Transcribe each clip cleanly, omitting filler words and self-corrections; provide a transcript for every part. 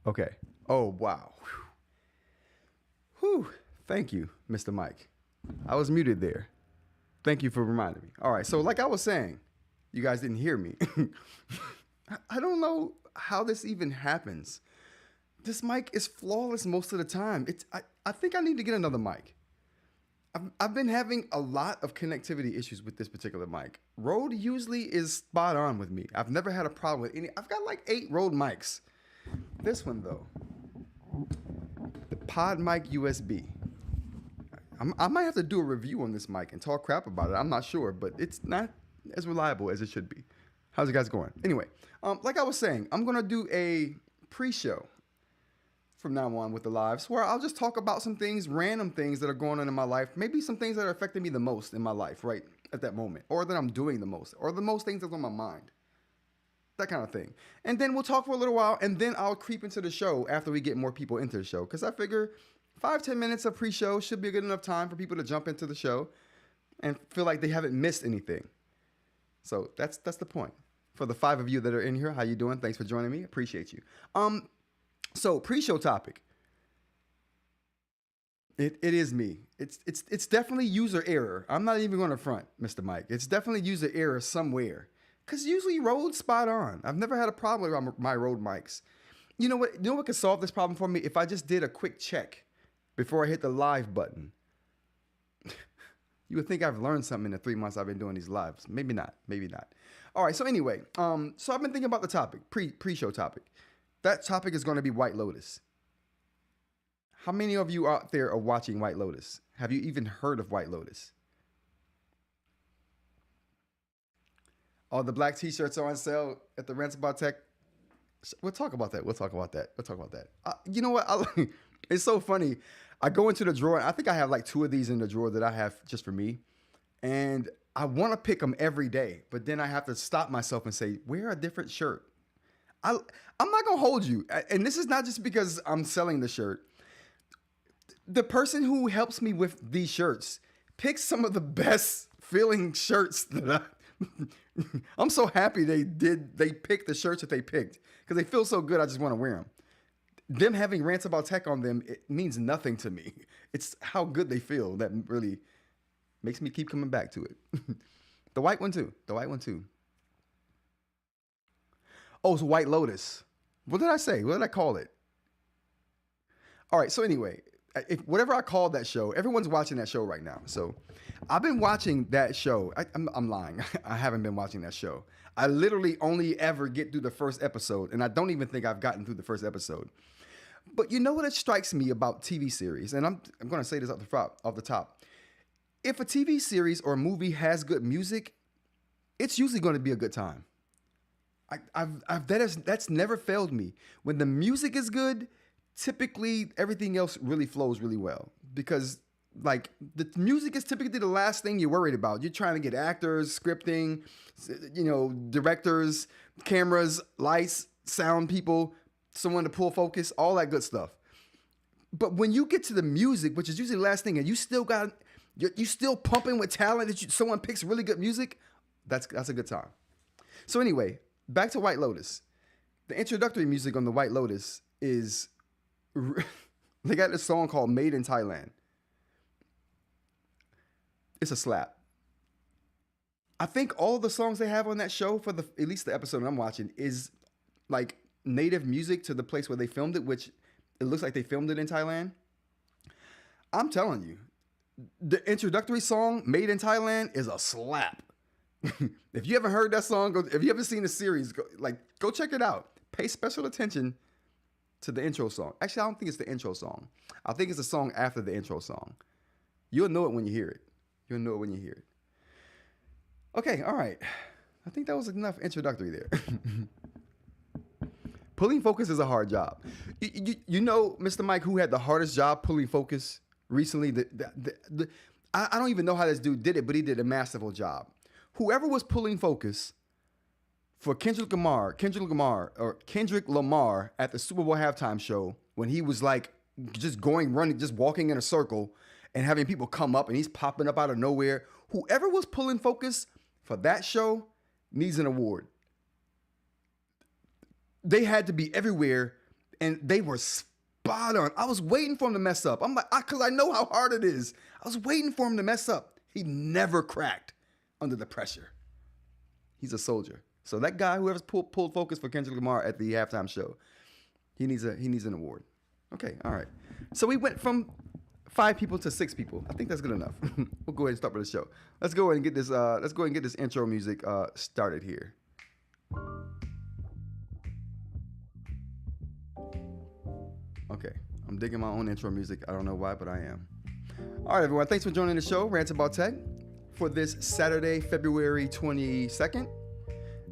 Okay. Oh, wow. Whew. Thank you, Mr. Mike. I was muted there. Thank you for reminding me. All right. So, like I was saying, you guys didn't hear me. I don't know how this even happens. This mic is flawless most of the time. I think I need to get another mic. I've been having a lot of connectivity issues with this particular mic. Rode usually is spot on with me. I've never had a problem with any. I've got like 8 Rode mics. This one though, the Pod Mic USB. I might have to do a review on this mic and talk crap about it. I'm not sure, but it's not as reliable as it should be. How's it guys going? Anyway, like I was saying, I'm gonna do a pre-show from now on with the lives where I'll just talk about some things, random things that are going on in my life, maybe some things that are affecting me the most in my life right at that moment, or that I'm doing the most, or the most things that's on my mind, that kind of thing. And then we'll talk for a little while, and then I'll creep into the show after we get more people into the show, because I figure 5-10 minutes of pre-show should be a good enough time for people to jump into the show and feel like they haven't missed anything. So that's the point. For the 5 of you that are in here, how you doing? Thanks for joining me. Appreciate you. So pre-show topic. It is me. It's definitely user error. I'm not even going to front, Mr. Mike. It's definitely user error somewhere. Cause usually Rode's spot on. I've never had a problem with my Rode mics. You know what? You know what could solve this problem for me? If I just did a quick check before I hit the live button. You would think I've learned something in the 3 months I've been doing these lives. Maybe not. Maybe not. All right. So anyway, so I've been thinking about the topic, pre-show topic. That topic is going to be White Lotus. How many of you out there are watching White Lotus? Have you even heard of White Lotus? Oh, the black t-shirts are on sale at the Rants About Tech. We'll talk about that. We'll talk about that. You know what? It's so funny. I go into the drawer. I think I have like 2 of these in the drawer that I have just for me. And I want to pick them every day. But then I have to stop myself and say, wear a different shirt. I'm not going to hold you. And this is not just because I'm selling the shirt. The person who helps me with these shirts picks some of the best feeling shirts that I'm so happy they picked the shirts that they picked because they feel so good. I just want to wear them. Them having Rants About Tech on them, it means nothing to me. It's how good they feel that really makes me keep coming back to it. The white one too. Oh, it's White Lotus. What did I say? What did I call it? All right. So anyway, whatever I called that show, everyone's watching that show right now. So I've been watching that show. I'm lying. I haven't been watching that show. I literally only ever get through the first episode, and I don't even think I've gotten through the first episode. But you know what it strikes me about TV series, and I'm going to say this off the top. If a TV series or a movie has good music, it's usually going to be a good time. That's never failed me. When the music is good, typically everything else really flows really well because like the music is typically the last thing you're worried about. You're trying to get actors, scripting, directors, cameras, lights, sound people, someone to pull focus, all that good stuff. But when you get to the music, which is usually the last thing, and you're still pumping with talent that someone picks really good music, that's a good time. So anyway, back to White Lotus. The introductory music on the White Lotus is they got this song called Made in Thailand. It's a slap. I think all the songs they have on that show for at least the episode I'm watching is like native music to the place where they filmed it, which it looks like they filmed it in Thailand. I'm telling you, the introductory song Made in Thailand is a slap. If you haven't heard that song, if you haven't seen the series, go check it out. Pay special attention to the intro song. Actually, I don't think it's the intro song. I think it's the song after the intro song. You'll know it when you hear it. Okay, all right. I think that was enough introductory there. Pulling focus is a hard job. You know, Mr. Mike, who had the hardest job pulling focus recently? I don't even know how this dude did it, but he did a masterful job. Whoever was pulling focus for Kendrick Lamar at the Super Bowl halftime show when he was like just running, just walking in a circle and having people come up and he's popping up out of nowhere. Whoever was pulling focus for that show needs an award. They had to be everywhere and they were spot on. I was waiting for him to mess up. I'm like, because I know how hard it is. I was waiting for him to mess up. He never cracked under the pressure. He's a soldier. So that guy, whoever's pulled focus for Kendrick Lamar at the halftime show, he needs an award. Okay, all right. So we went from 5 people to 6 people. I think that's good enough. We'll go ahead and start with the show. Let's go ahead and get this. Let's go ahead and get this intro music started here. Okay, I'm digging my own intro music. I don't know why, but I am. All right, everyone. Thanks for joining the show, Rants About Tech, for this Saturday, February 22nd.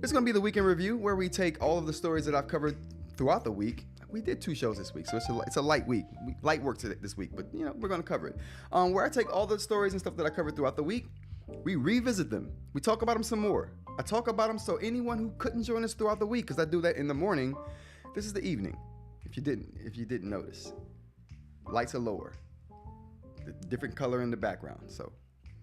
It's going to be the weekend review where we take all of the stories that I've covered throughout the week. We did 2 shows this week, so it's a light week. Light work this week, but we're going to cover it. Where I take all the stories and stuff that I covered throughout the week, we revisit them. We talk about them some more. I talk about them so anyone who couldn't join us throughout the week, because I do that in the morning, this is the evening. If you didn't notice, lights are lower, different color in the background. So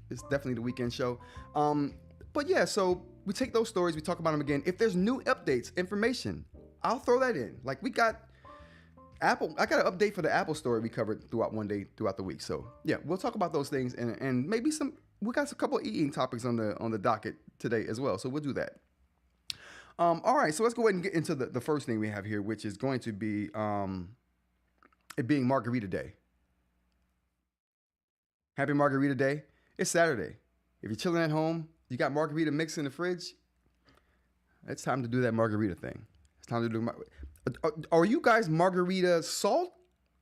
it's definitely the weekend show. But yeah, so we take those stories, we talk about them again. If there's new updates, information, I'll throw that in. Like we got Apple, I got an update for the Apple story we covered throughout the week. So yeah, we'll talk about those things and maybe we got a couple of eInk topics on the docket today as well. So we'll do that. All right, so let's go ahead and get into the first thing we have here, which is going to be it being Margarita Day. Happy Margarita Day. It's Saturday. If you're chilling at home, you got margarita mix in the fridge, it's time to do that margarita thing. It's time to do Are you guys margarita salt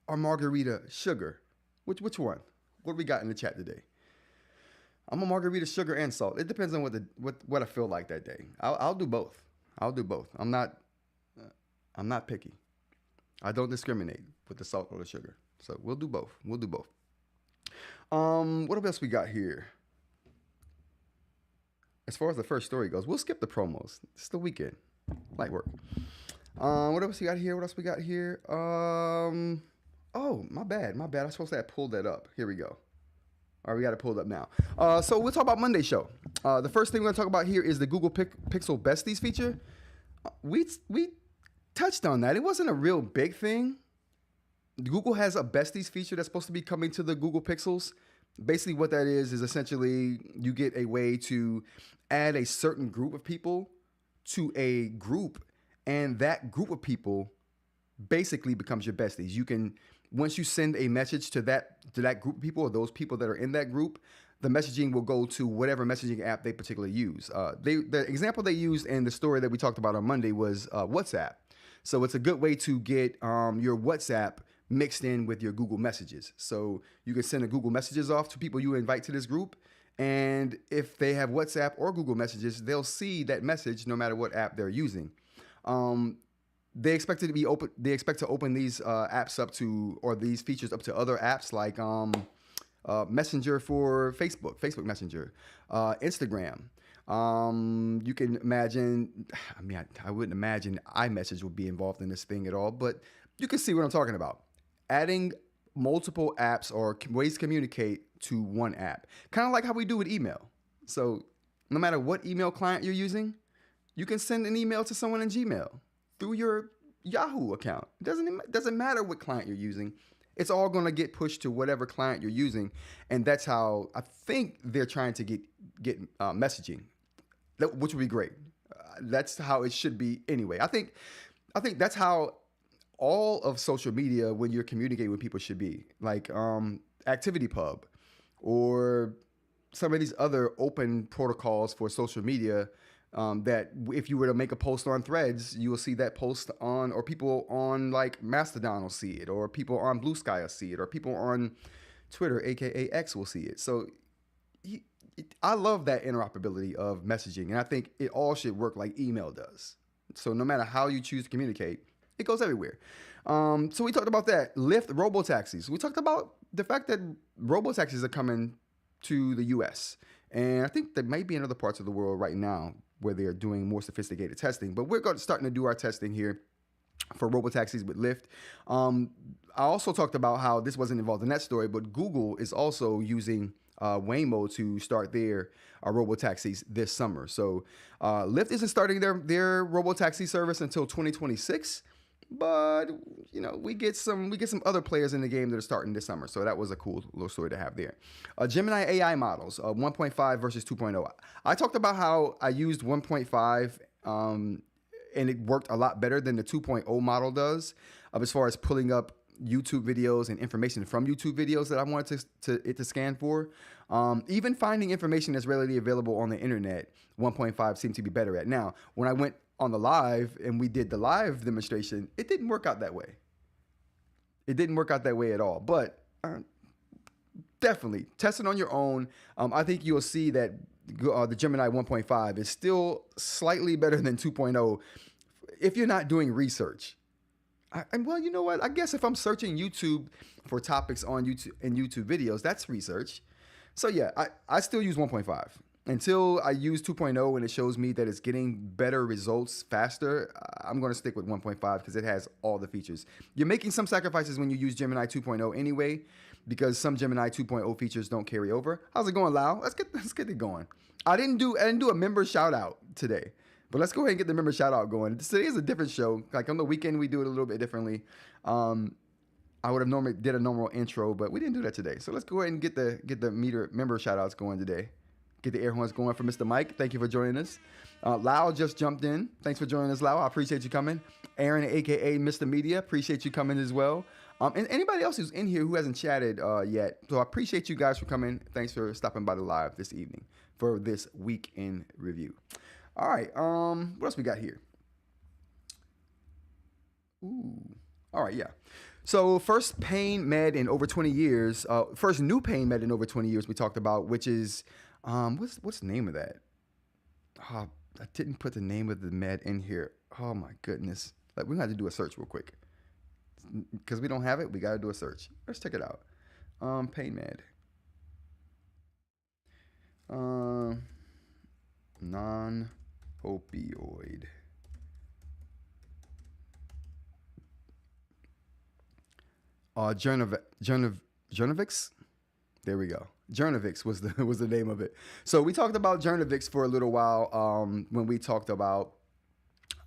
or margarita sugar? Which one? What do we got in the chat today? I'm a margarita sugar and salt. It depends on what I feel like that day. I'll do both. I'm not picky. I don't discriminate with the salt or the sugar. So we'll do both. What else we got here? As far as the first story goes, we'll skip the promos. It's the weekend. Light work. What else we got here? Oh, my bad. I'm supposed to have pulled that up. Here we go. All right, we got it pulled up now. So we'll talk about Monday's show. The first thing we're going to talk about here is the Google Pixel Besties feature. We touched on that. It wasn't a real big thing. Google has a Besties feature that's supposed to be coming to the Google Pixels. Basically what that is essentially you get a way to add a certain group of people to a group, and that group of people basically becomes your besties. You can, once you send a message to that group of people or those people that are in that group, the messaging will go to whatever messaging app they particularly use. The example they used in the story that we talked about on Monday was WhatsApp. So it's a good way to get your WhatsApp mixed in with your Google Messages. So you can send a Google Messages off to people you invite to this group. And if they have WhatsApp or Google Messages, they'll see that message no matter what app they're using. They expect it to be open. They expect to open these apps up to, or these features up to other apps like Messenger for Facebook Messenger, Instagram. You can imagine, I wouldn't imagine iMessage would be involved in this thing at all, but you can see what I'm talking about. Adding multiple apps or ways to communicate to one app. Kind of like how we do with email. So no matter what email client you're using, you can send an email to someone in Gmail through your Yahoo account. It doesn't matter what client you're using. It's all going to get pushed to whatever client you're using. And that's how I think they're trying to get messaging, which would be great. That's how it should be anyway. I think that's how all of social media, when you're communicating with people, should be. Like ActivityPub or some of these other open protocols for social media, that if you were to make a post on Threads, you will see that post on, or people on like Mastodon will see it, or people on Blue Sky will see it, or people on Twitter, aka X, will see it. So I love that interoperability of messaging, and I think it all should work like email does. So no matter how you choose to communicate, it goes everywhere. So we talked about that. Lyft robotaxis. We talked about the fact that robotaxis are coming to the U.S. And I think there might be in other parts of the world right now where they're doing more sophisticated testing. But we're starting to do our testing here for robotaxis with Lyft. I also talked about how this wasn't involved in that story, but Google is also using Waymo to start their robotaxis this summer. So Lyft isn't starting their robotaxi service until 2026. but we get some other players in the game that are starting this summer. So that was a cool little story to have there. Gemini AI models, 1.5 versus 2.0. I talked about how I used 1.5 and it worked a lot better than the 2.0 model does as far as pulling up YouTube videos and information from YouTube videos that I wanted it to scan for. Even finding information that's readily available on the internet, 1.5 seemed to be better at. Now, when I went on the live and we did the live demonstration, it didn't work out that way. It didn't work out that way at all. But definitely test it on your own. I think you'll see that the Gemini 1.5 is still slightly better than 2.0 if you're not doing research. Well, you know what? I guess if I'm searching YouTube for topics on YouTube and YouTube videos, that's research. So yeah, I still use 1.5 until I use 2.0 and it shows me that it's getting better results faster. I'm going to stick with 1.5 because it has all the features. You're making some sacrifices when you use Gemini 2.0 anyway, because some Gemini 2.0 features don't carry over. How's it going, Lau? Let's get it going. I didn't do a member shout out today. But let's go ahead and get the member shout out going. Today is a different show. Like on the weekend, we do it a little bit differently. I would have normally did a normal intro, but we didn't do that today. So let's go ahead and get the member shout outs going today. Get the air horns going for Mr. Mike. Thank you for joining us. Lau just jumped in. Thanks for joining us, Lau. I appreciate you coming. Aaron, aka Mr. Media, appreciate you coming as well. And anybody else who's in here who hasn't chatted yet. So I appreciate you guys for coming. Thanks for stopping by the live this evening for this week in review. All right, what else we got here? Ooh, all right, yeah. So first pain med in over 20 years, first new pain med in over 20 years we talked about, which is, what's the name of that? I didn't put the name of the med in here. Oh my goodness. Like we're gonna have to do a search real quick. Because we don't have it, we gotta do a search. Let's check it out. Pain med. Non-opioid. Journavix. There we go. Journavix was the name of it. So we talked about Journavix for a little while when we talked about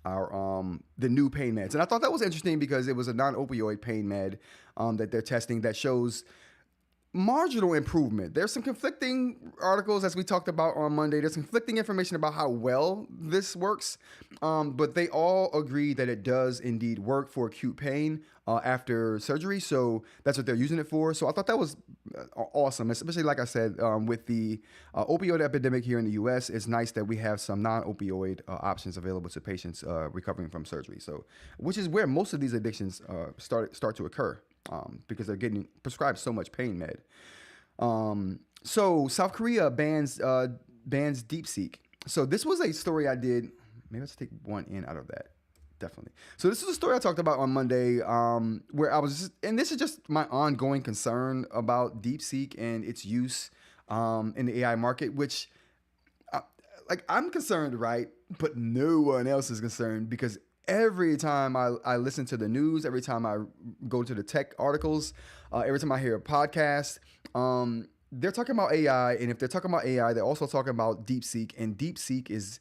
our the new pain meds, and I thought that was interesting because it was a non-opioid pain med that they're testing that shows marginal improvement. There's some conflicting articles, as we talked about on Monday. There's conflicting information about how well this works, but they all agree that it does indeed work for acute pain after surgery. So that's what they're using it for. So I thought that was awesome, especially like I said, with the opioid epidemic here in the U.S. It's nice that we have some non-opioid options available to patients recovering from surgery. So, which is where most of these addictions start to occur. Because they're getting prescribed so much pain med. So South Korea bans DeepSeek. So this was a story I did. Maybe let's take one in out of that. Definitely. So this is a story I talked about on Monday, where I was, and this is just my ongoing concern about DeepSeek and its use in the AI market, which, like, I'm concerned, right? But no one else is concerned because every time I listen to the news, every time I go to the tech articles, every time I hear a podcast, they're talking about AI. And if they're talking about AI, they're also talking about DeepSeek. And DeepSeek is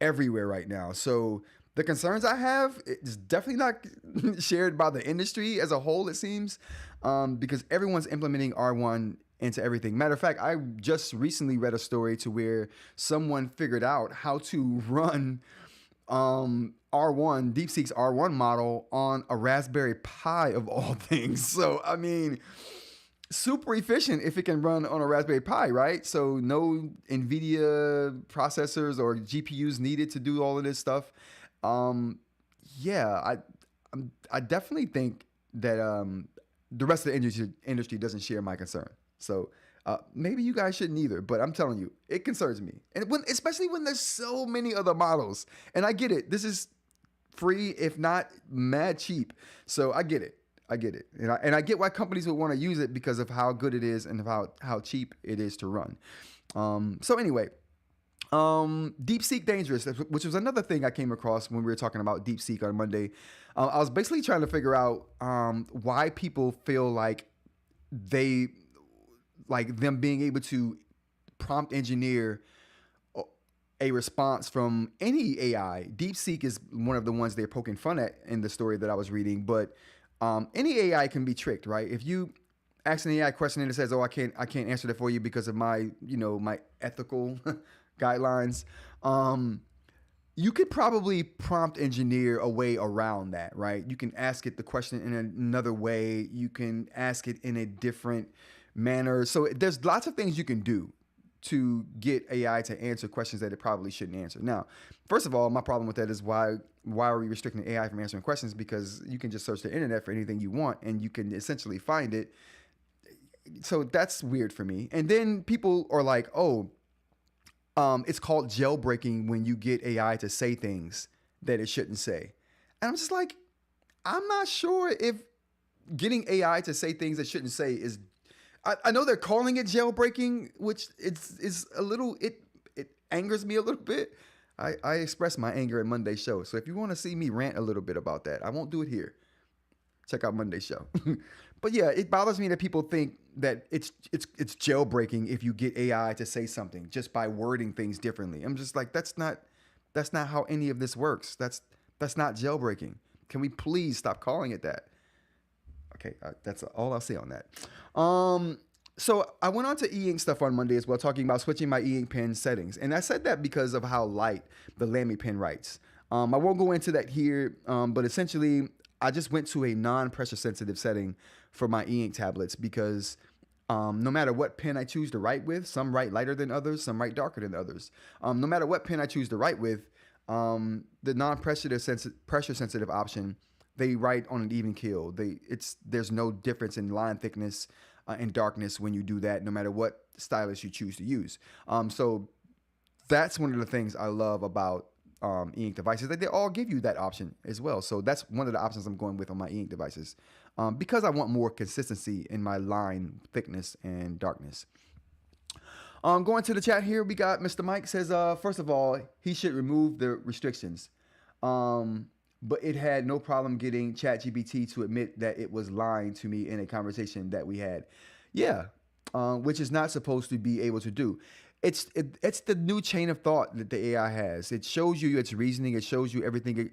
everywhere right now. So the concerns I have is definitely not shared by the industry as a whole, it seems, because everyone's implementing R1 into everything. Matter of fact, I just recently read a story to where someone figured out how to run DeepSeek's R1 model on a Raspberry Pi of all things. So, I mean, super efficient if it can run on a Raspberry Pi, right? So no NVIDIA processors or GPUs needed to do all of this stuff. Yeah, I definitely think that the rest of the industry doesn't share my concern. So maybe you guys shouldn't either, but I'm telling you, it concerns me. And especially when there's so many other models. And I get it. This is free, if not mad cheap. So I get it. And I get why companies would want to use it because of how good it is and how cheap it is to run. So anyway, DeepSeek dangerous, which was another thing I came across when we were talking about DeepSeek on Monday. I was basically trying to figure out why people feel like them being able to prompt engineer a response from any AI. DeepSeek is one of the ones they're poking fun at in the story that I was reading, but any AI can be tricked, right? If you ask an AI question and it says, "Oh, I can't answer that for you because of my, my ethical guidelines," you could probably prompt engineer a way around that, right? You can ask it the question in another way. You can ask it in a different manner. So there's lots of things you can do to get AI to answer questions that it probably shouldn't answer. Now, first of all, my problem with that is why are we restricting AI from answering questions? Because you can just search the internet for anything you want and you can essentially find it. So that's weird for me. And then people are like, oh, it's called jailbreaking when you get AI to say things that it shouldn't say. And I'm just like, I'm not sure if getting AI to say things it shouldn't say is. I know they're calling it jailbreaking, which is a little. It angers me a little bit. I express my anger at Monday's show. So if you want to see me rant a little bit about that, I won't do it here. Check out Monday's show. But yeah, it bothers me that people think that it's jailbreaking if you get AI to say something just by wording things differently. I'm just like, that's not how any of this works. That's not jailbreaking. Can we please stop calling it that? Okay, that's all I'll say on that. So I went on to eInk stuff on Monday as well, talking about switching my eInk pen settings. And I said that because of how light the Lamy pen writes. I won't go into that here, but essentially I just went to a non-pressure sensitive setting for my eInk tablets because no matter what pen I choose to write with, some write lighter than others, some write darker than others. No matter what pen I choose to write with, the non-pressure sensitive option, they write on an even keel. There's no difference in line thickness and darkness when you do that, no matter what stylus you choose to use. So that's one of the things I love about eInk devices, that they all give you that option as well. So that's one of the options I'm going with on my eInk devices because I want more consistency in my line thickness and darkness. Going to the chat here, we got Mr. Mike says, first of all, he should remove the restrictions. But it had no problem getting ChatGPT to admit that it was lying to me in a conversation that we had. Yeah, which is not supposed to be able to do. It's the new chain of thought that the AI has. It shows you its reasoning. It shows you everything.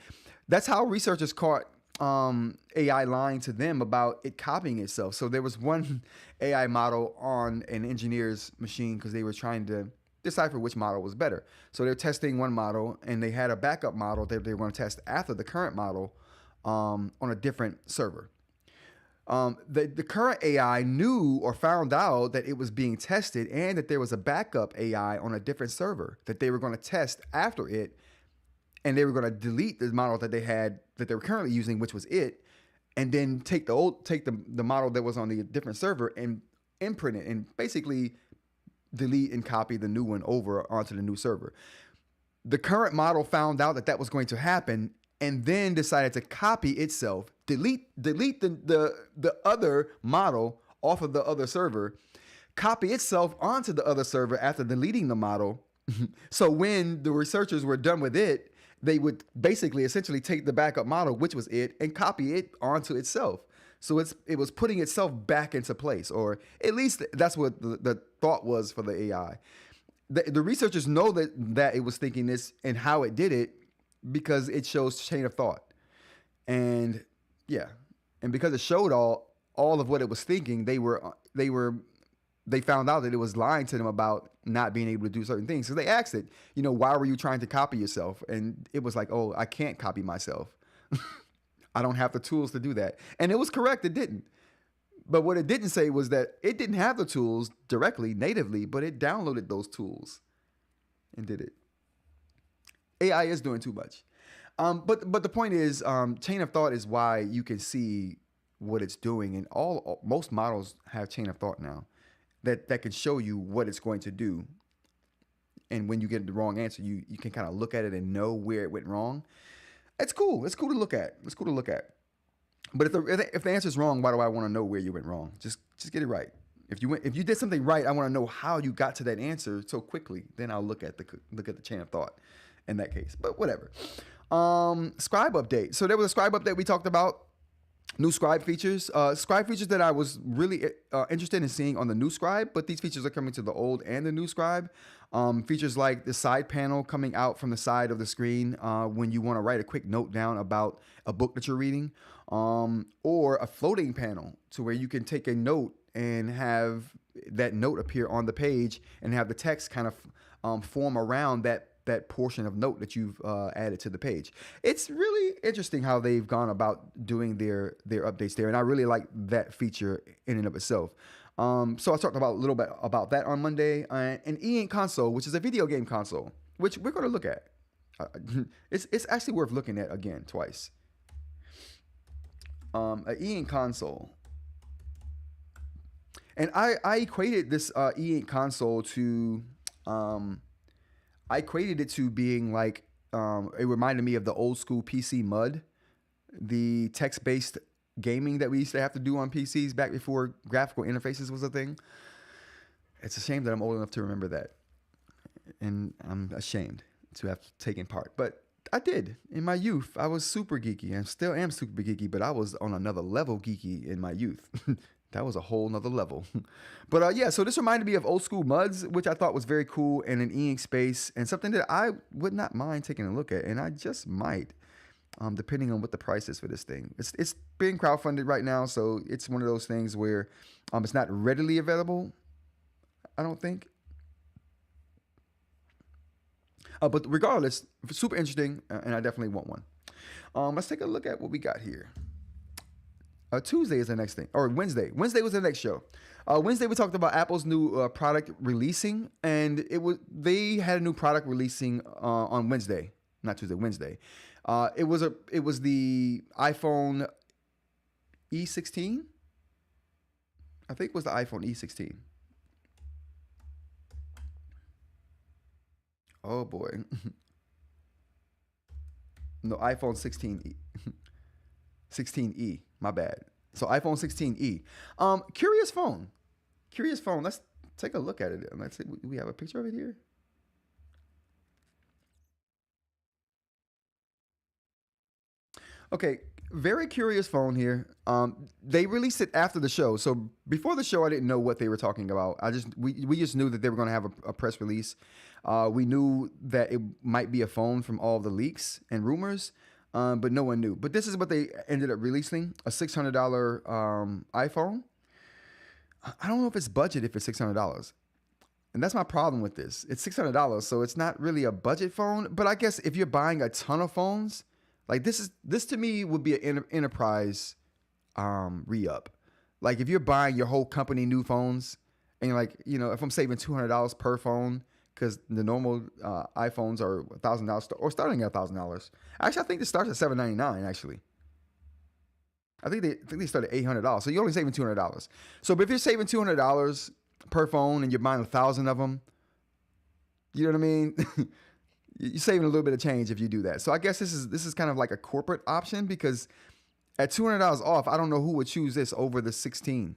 That's how researchers caught AI lying to them about it copying itself. So there was one AI model on an engineer's machine because they were trying to decipher which model was better. So they're testing one model and they had a backup model that they were going to test after the current model on a different server. The current AI knew or found out that it was being tested and that there was a backup AI on a different server that they were going to test after it, and they were going to delete the model that they were currently using, which was it, and then take the model that was on the different server and imprint it and basically delete and copy the new one over onto the new server. The current model found out that was going to happen and then decided to copy itself, delete the other model off of the other server, copy itself onto the other server after deleting the model. So when the researchers were done with it, they would basically essentially take the backup model, which was it, and copy it onto itself. So it was putting itself back into place, or at least that's what the thought was for the AI. The researchers know that it was thinking this and how it did it because it shows chain of thought. And yeah, and because it showed all of what it was thinking, they found out that it was lying to them about not being able to do certain things. So they asked it, why were you trying to copy yourself? And it was like, oh, I can't copy myself. I don't have the tools to do that. And it was correct, it didn't. But what it didn't say was that it didn't have the tools directly, natively, but it downloaded those tools and did it. AI is doing too much. But the point is, chain of thought is why you can see what it's doing. And most models have chain of thought now that can show you what it's going to do. And when you get the wrong answer, you can kind of look at it and know where it went wrong. It's cool. It's cool to look at. But if the answer is wrong, why do I want to know where you went wrong? Just get it right. If you did something right, I want to know how you got to that answer so quickly. Then I'll look at the chain of thought in that case. But whatever. Scribe update. So there was a scribe update we talked about New Scribe features. Scribe features that I was really interested in seeing on the new Scribe, but these features are coming to the old and the new Scribe. Features like the side panel coming out from the side of the screen when you want to write a quick note down about a book that you're reading, or a floating panel to where you can take a note and have that note appear on the page and have the text kind of form around that portion of note that you've added to the page. It's really interesting how they've gone about doing their updates there, and I really like that feature in and of itself. So I talked about a little bit about that on Monday. An eInk console, which is a video game console, which we're going to look at. It's actually worth looking at again twice. An eInk console. And I equated this eInk console to... I equated it to being like, it reminded me of the old school PC MUD, the text-based gaming that we used to have to do on PCs back before graphical interfaces was a thing. It's a shame that I'm old enough to remember that. And I'm ashamed to have taken part. But I did. In my youth, I was super geeky. I still am super geeky, but I was on another level geeky in my youth. That was a whole nother level. But yeah, so this reminded me of old school MUDs, which I thought was very cool, and an eInk space, and something that I would not mind taking a look at, and I just might, depending on what the price is for this thing. It's being crowdfunded right now, so it's one of those things where it's not readily available, I don't think. But regardless, super interesting, and I definitely want one. Let's take a look at what we got here. Tuesday is the next thing, or Wednesday. Wednesday was the next show. Wednesday we talked about Apple's new product releasing, and they had a new product releasing on Wednesday, not Tuesday, Wednesday. It was the iPhone E16. I think it was the iPhone E16. Oh boy. No, iPhone 16e. 16e, my bad. So iPhone 16e. Curious phone. Curious phone. Let's take a look at it. Let's see. We have a picture of it here. Okay, very curious phone here. They released it after the show. So before the show, I didn't know what they were talking about. We just knew that they were going to have a press release. We knew that it might be a phone from all the leaks and rumors. But no one knew. But this is what they ended up releasing, a $600 iPhone. I don't know if it's budget if it's $600. And that's my problem with this. It's $600, so it's not really a budget phone. But I guess if you're buying a ton of phones, like this to me would be an enterprise re-up. Like if you're buying your whole company new phones, and like, if I'm saving $200 per phone, because the normal iPhones are $1,000 or starting at $1,000. Actually, I think it starts at $799. Actually, I think they start at $800. So you're only saving $200. So, but if you're saving $200 per phone and you're buying 1,000 of them, you know what I mean? You're saving a little bit of change if you do that. So I guess this is kind of like a corporate option, because at $200 off, I don't know who would choose this over the 16.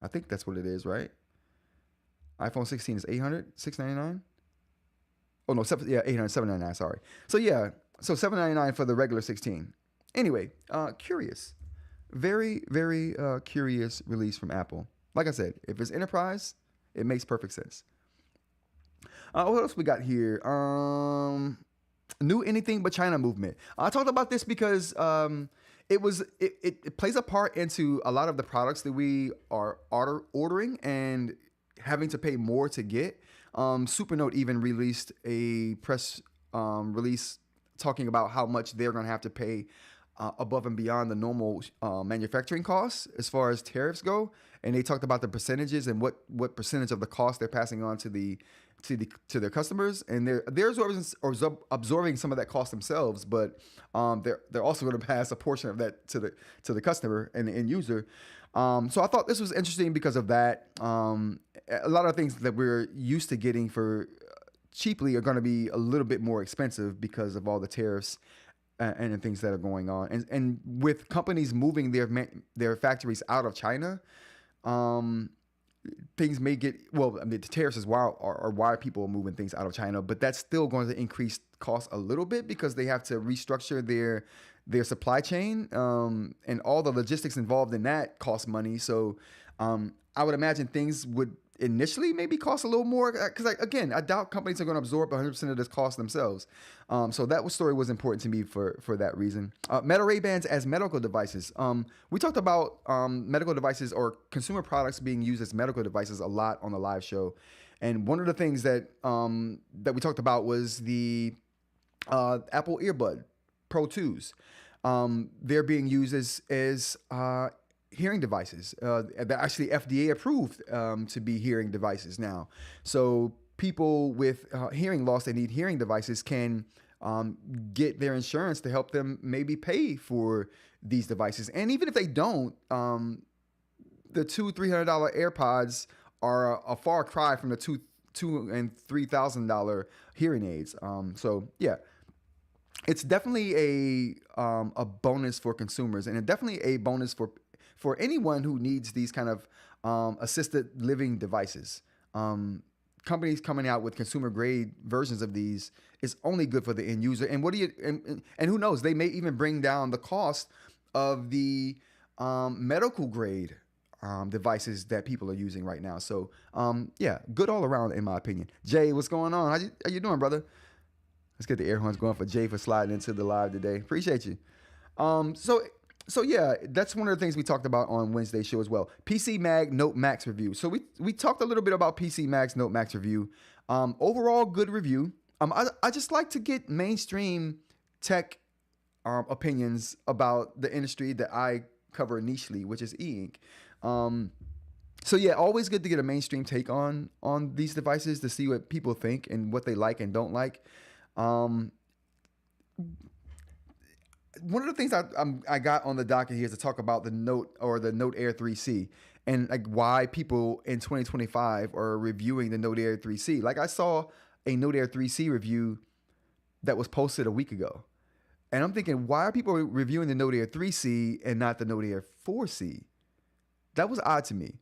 I think that's what it is, right? iPhone 16 is $800, $699. Oh no, $800, $799. Sorry. So yeah, so $799 for the regular 16. Anyway, curious, very very curious release from Apple. Like I said, if it's enterprise, it makes perfect sense. What else we got here? New anything but China movement. I talked about this because it plays a part into a lot of the products that we are ordering and having to pay more to get. Supernote even released a press release talking about how much they're going to have to pay above and beyond the normal manufacturing costs as far as tariffs go. And they talked about the percentages and what percentage of the cost they're passing on to their customers, and they're absorbing some of that cost themselves, but they're also going to pass a portion of that to the customer and the end user. So I thought this was interesting because of that. A lot of things that we're used to getting for cheaply are going to be a little bit more expensive because of all the tariffs and the things that are going on. And with companies moving their factories out of China, things may get, well, I mean, the tariffs is why people are moving things out of China, but that's still going to increase costs a little bit because they have to restructure their supply chain, and all the logistics involved in that cost money. So I would imagine things would initially maybe cost a little more because, again, I doubt companies are going to absorb 100% of this cost themselves. So that story was important to me for that reason. Meta Ray-Bans as medical devices. We talked about medical devices or consumer products being used as medical devices a lot on the live show. And one of the things that we talked about was the Apple Earbud Pro 2s. They're being used as hearing devices. They're actually FDA approved to be hearing devices now. So people with hearing loss that need hearing devices can get their insurance to help them maybe pay for these devices. And even if they don't, the $200-$300 AirPods are a far cry from the $2,000 and $3,000 hearing aids. So yeah. It's definitely a bonus for consumers, and definitely a bonus for anyone who needs these kind of assisted living devices. Companies coming out with consumer grade versions of these is only good for the end user. And and who knows? They may even bring down the cost of the medical grade devices that people are using right now. So yeah, good all around in my opinion. Jay, what's going on? How you doing, brother? Let's get the air horns going for Jay for sliding into the live today. Appreciate you. So yeah, that's one of the things we talked about on Wednesday's show as well. PC Mag Note Max review. So we talked a little bit about PC Mag's Note Max review. Overall, good review. I just like to get mainstream tech opinions about the industry that I cover nichely, which is eInk. So yeah, always good to get a mainstream take on these devices to see what people think and what they like and don't like. One of the things I got on the docket here is to talk about the Note or the Note Air 3C and like why people in 2025 are reviewing the Note Air 3C. Like I saw a Note Air 3C review that was posted a week ago, and I'm thinking, why are people reviewing the Note Air 3C and not the Note Air 4C? That was odd to me.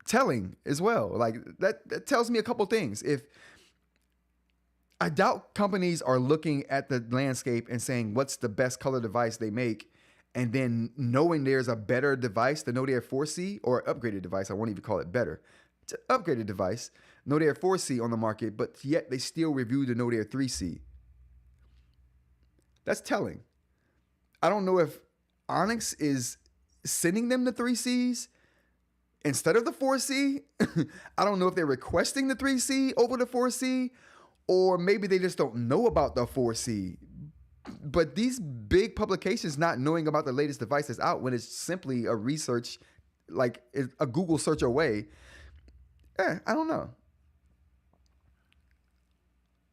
Telling as well. Like that tells me a couple things. I doubt companies are looking at the landscape and saying what's the best color device they make, and then knowing there's a better device, the Note Air 4C, or upgraded device. I won't even call it better. It's an upgraded device, Note Air 4C on the market, but yet they still review the Note Air 3C. That's telling. I don't know if Onyx is sending them the 3Cs instead of the 4C. I don't know if they're requesting the 3C over the 4C, or maybe they just don't know about the 4C. But these big publications not knowing about the latest device that's out when it's simply a research, like a Google search away, I don't know.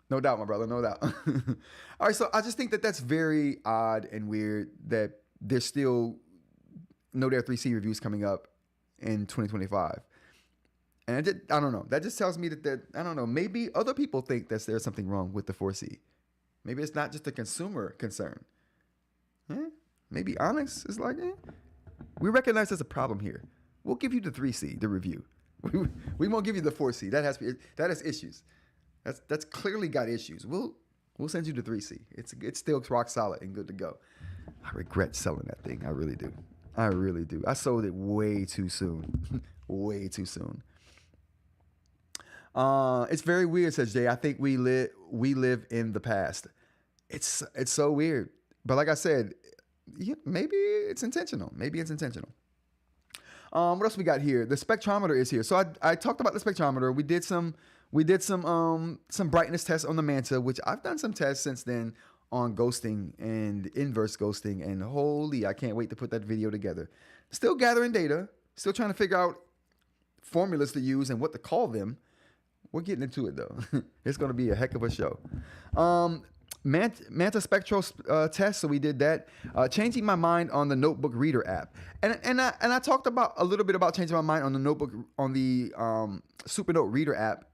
No doubt, my brother, no doubt. All right, so I just think that that's very odd and weird that there's still Note Air 3C reviews coming up in 2025. And I don't know. That just tells me that I don't know. Maybe other people think that there's something wrong with the 4C. Maybe it's not just a consumer concern. Maybe Onyx is like, we recognize there's a problem here. We'll give you the 3C, the review. We won't give you the 4C. That has issues. That's clearly got issues. We'll send you the 3C. It's still rock solid and good to go. I regret selling that thing. I really do. I really do. I sold it way too soon. Way too soon. It's very weird, says Jay. I think we live in the past. It's so weird. But like I said, maybe it's intentional. What else we got here? The spectrometer is here. So I talked about the spectrometer. We did some brightness tests on the Manta, which I've done some tests since then on ghosting and inverse ghosting, and holy, I can't wait to put that video together. Still gathering data, still trying to figure out formulas to use and what to call them. We're getting into it though. It's going to be a heck of a show. Manta spectral test. So we did that. Changing my mind on the notebook reader app, and I talked about a little bit about changing my mind on the notebook on the Supernote reader app,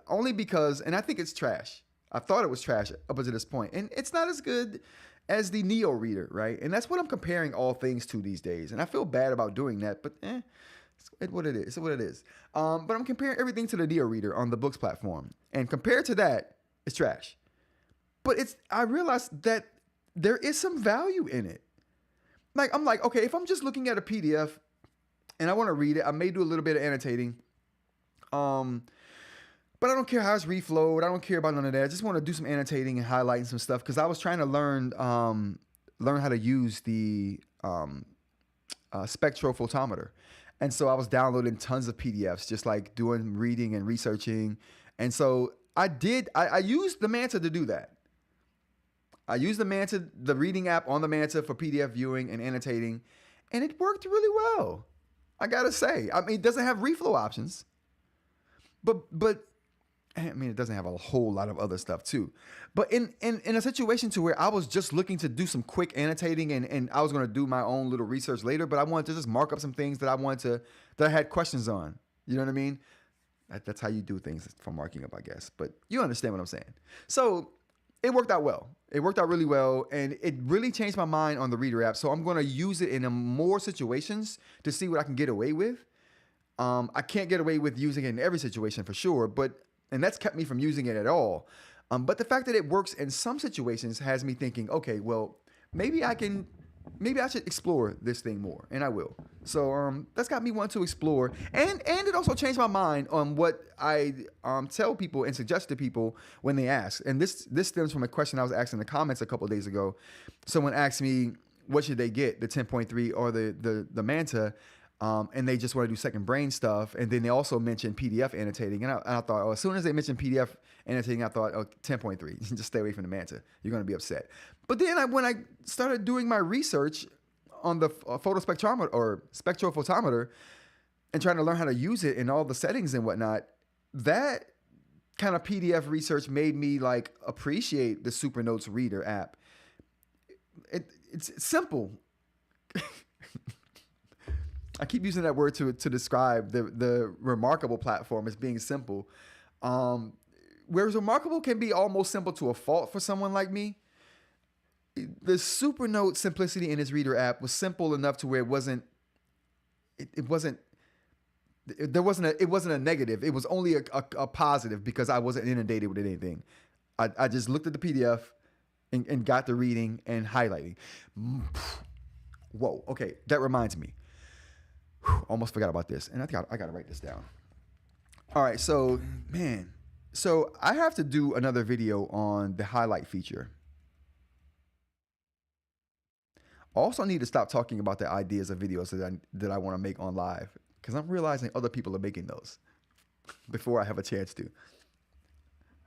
only because, and I think it's trash. I thought it was trash up until this point, and it's not as good as the Neo reader, right? And that's what I'm comparing all things to these days, and I feel bad about doing that, but It's what it is. It's what it is. But I'm comparing everything to the Neo Reader on the Boox platform, and compared to that, it's trash. But I realized that there is some value in it. Like, I'm like, okay, if I'm just looking at a PDF and I want to read it, I may do a little bit of annotating. But I don't care how it's reflowed. I don't care about none of that. I just want to do some annotating and highlighting some stuff because I was trying to learn how to use the spectrophotometer. And so I was downloading tons of PDFs, just like doing reading and researching. And so I used the Manta to do that. I used the Manta, the reading app on the Manta for PDF viewing and annotating, and it worked really well. I gotta say, I mean, it doesn't have reflow options, but I mean, it doesn't have a whole lot of other stuff too. But in a situation to where I was just looking to do some quick annotating and I was going to do my own little research later, but I wanted to just mark up some things that I had questions on. You know what I mean? That's how you do things for marking up, I guess. But you understand what I'm saying. So it worked out well. It worked out really well, and it really changed my mind on the Reader app. So I'm going to use it in more situations to see what I can get away with. I can't get away with using it in every situation for sure, and that's kept me from using it at all. But the fact that it works in some situations has me thinking, okay, well, maybe I should explore this thing more, and I will. So that's got me wanting to explore, and it also changed my mind on what I tell people and suggest to people when they ask. And this stems from a question I was asked in the comments a couple of days ago. Someone asked me, what should they get, the 10.3 or the Manta? And they just want to do second brain stuff. And then they also mentioned PDF annotating. And I thought, oh, as soon as they mentioned PDF annotating, I thought, oh, 10.3, just stay away from the Manta. You're going to be upset. But then when I started doing my research on the photospectrometer or spectrophotometer and trying to learn how to use it in all the settings and whatnot, that kind of PDF research made me like appreciate the Supernotes Reader app. It's simple. I keep using that word to describe the Remarkable platform as being simple. Whereas Remarkable can be almost simple to a fault for someone like me, the Supernote simplicity in its Reader app was simple enough to where it wasn't a negative. It was only a positive because I wasn't inundated with anything. I just looked at the PDF and got the reading and highlighting. Whoa, okay, that reminds me. Almost forgot about this, and I got to write this down. All right, so I have to do another video on the highlight feature. Also, I need to stop talking about the ideas of videos that I want to make on live, because I'm realizing other people are making those before I have a chance to.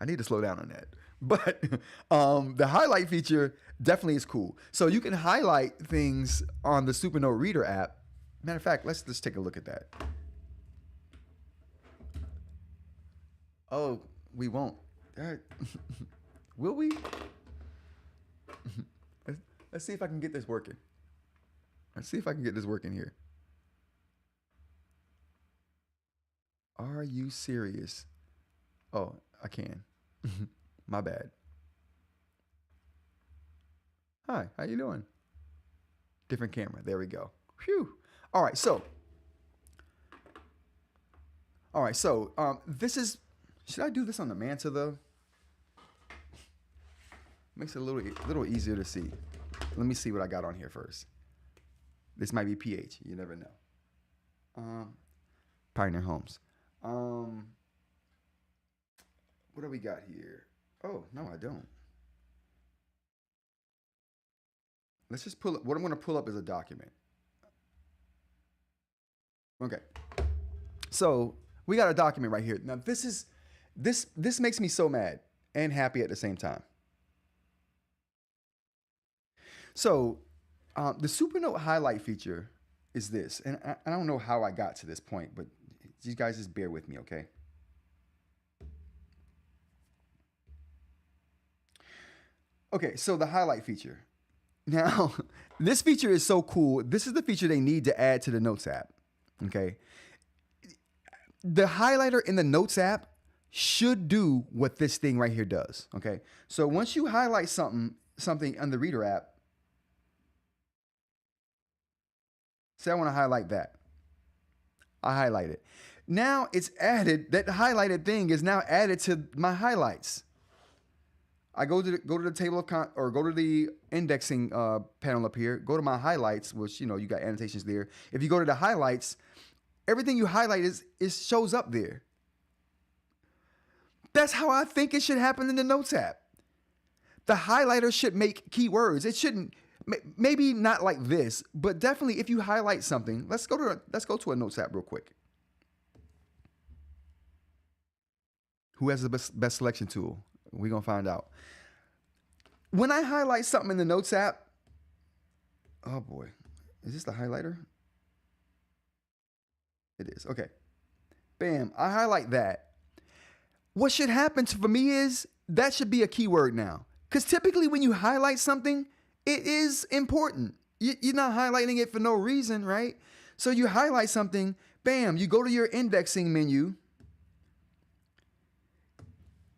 I need to slow down on that. But the highlight feature definitely is cool. So you can highlight things on the Supernote Reader app. Matter of fact, let's take a look at that. Oh, we won't. Will we? Let's see if I can get this working. Let's see if I can get this working here. Are you serious? Oh, I can. My bad. Hi, how you doing? Different camera. There we go. Phew. All right, so this is, should I do this on the Manta though? Makes it a little easier to see. Let me see what I got on here first. This might be PH, you never know. Pioneer Homes. What do we got here? Oh, no, I don't. Let's just pull up, what I'm gonna pull up is a document. Okay, so we got a document right here. Now this makes me so mad and happy at the same time. So the Supernote highlight feature is this, and I don't know how I got to this point, but you guys just bear with me, okay? Okay, so the highlight feature. Now, this feature is so cool. This is the feature they need to add to the Notes app. Okay. The highlighter in the Notes app should do what this thing right here does. Okay. So once you highlight something on the Reader app, say I want to highlight that. I highlight it. Now it's added, that highlighted thing is now added to my highlights. I go to the table of or go to the indexing panel up here, go to my highlights, which, you know, you got annotations there. If you go to the highlights, everything you highlight is shows up there. That's how I think it should happen in the Notes app. The highlighter should make keywords. It shouldn't, maybe not like this, but definitely if you highlight something, let's go to a Notes app real quick. Who has the best selection tool? We're going to find out. When I highlight something in the Notes app, oh boy, is this the highlighter? It is. Okay. Bam. I highlight that. What should happen for me is that should be a keyword now. Because typically when you highlight something, it is important. You're not highlighting it for no reason, right? So you highlight something, bam, you go to your indexing menu.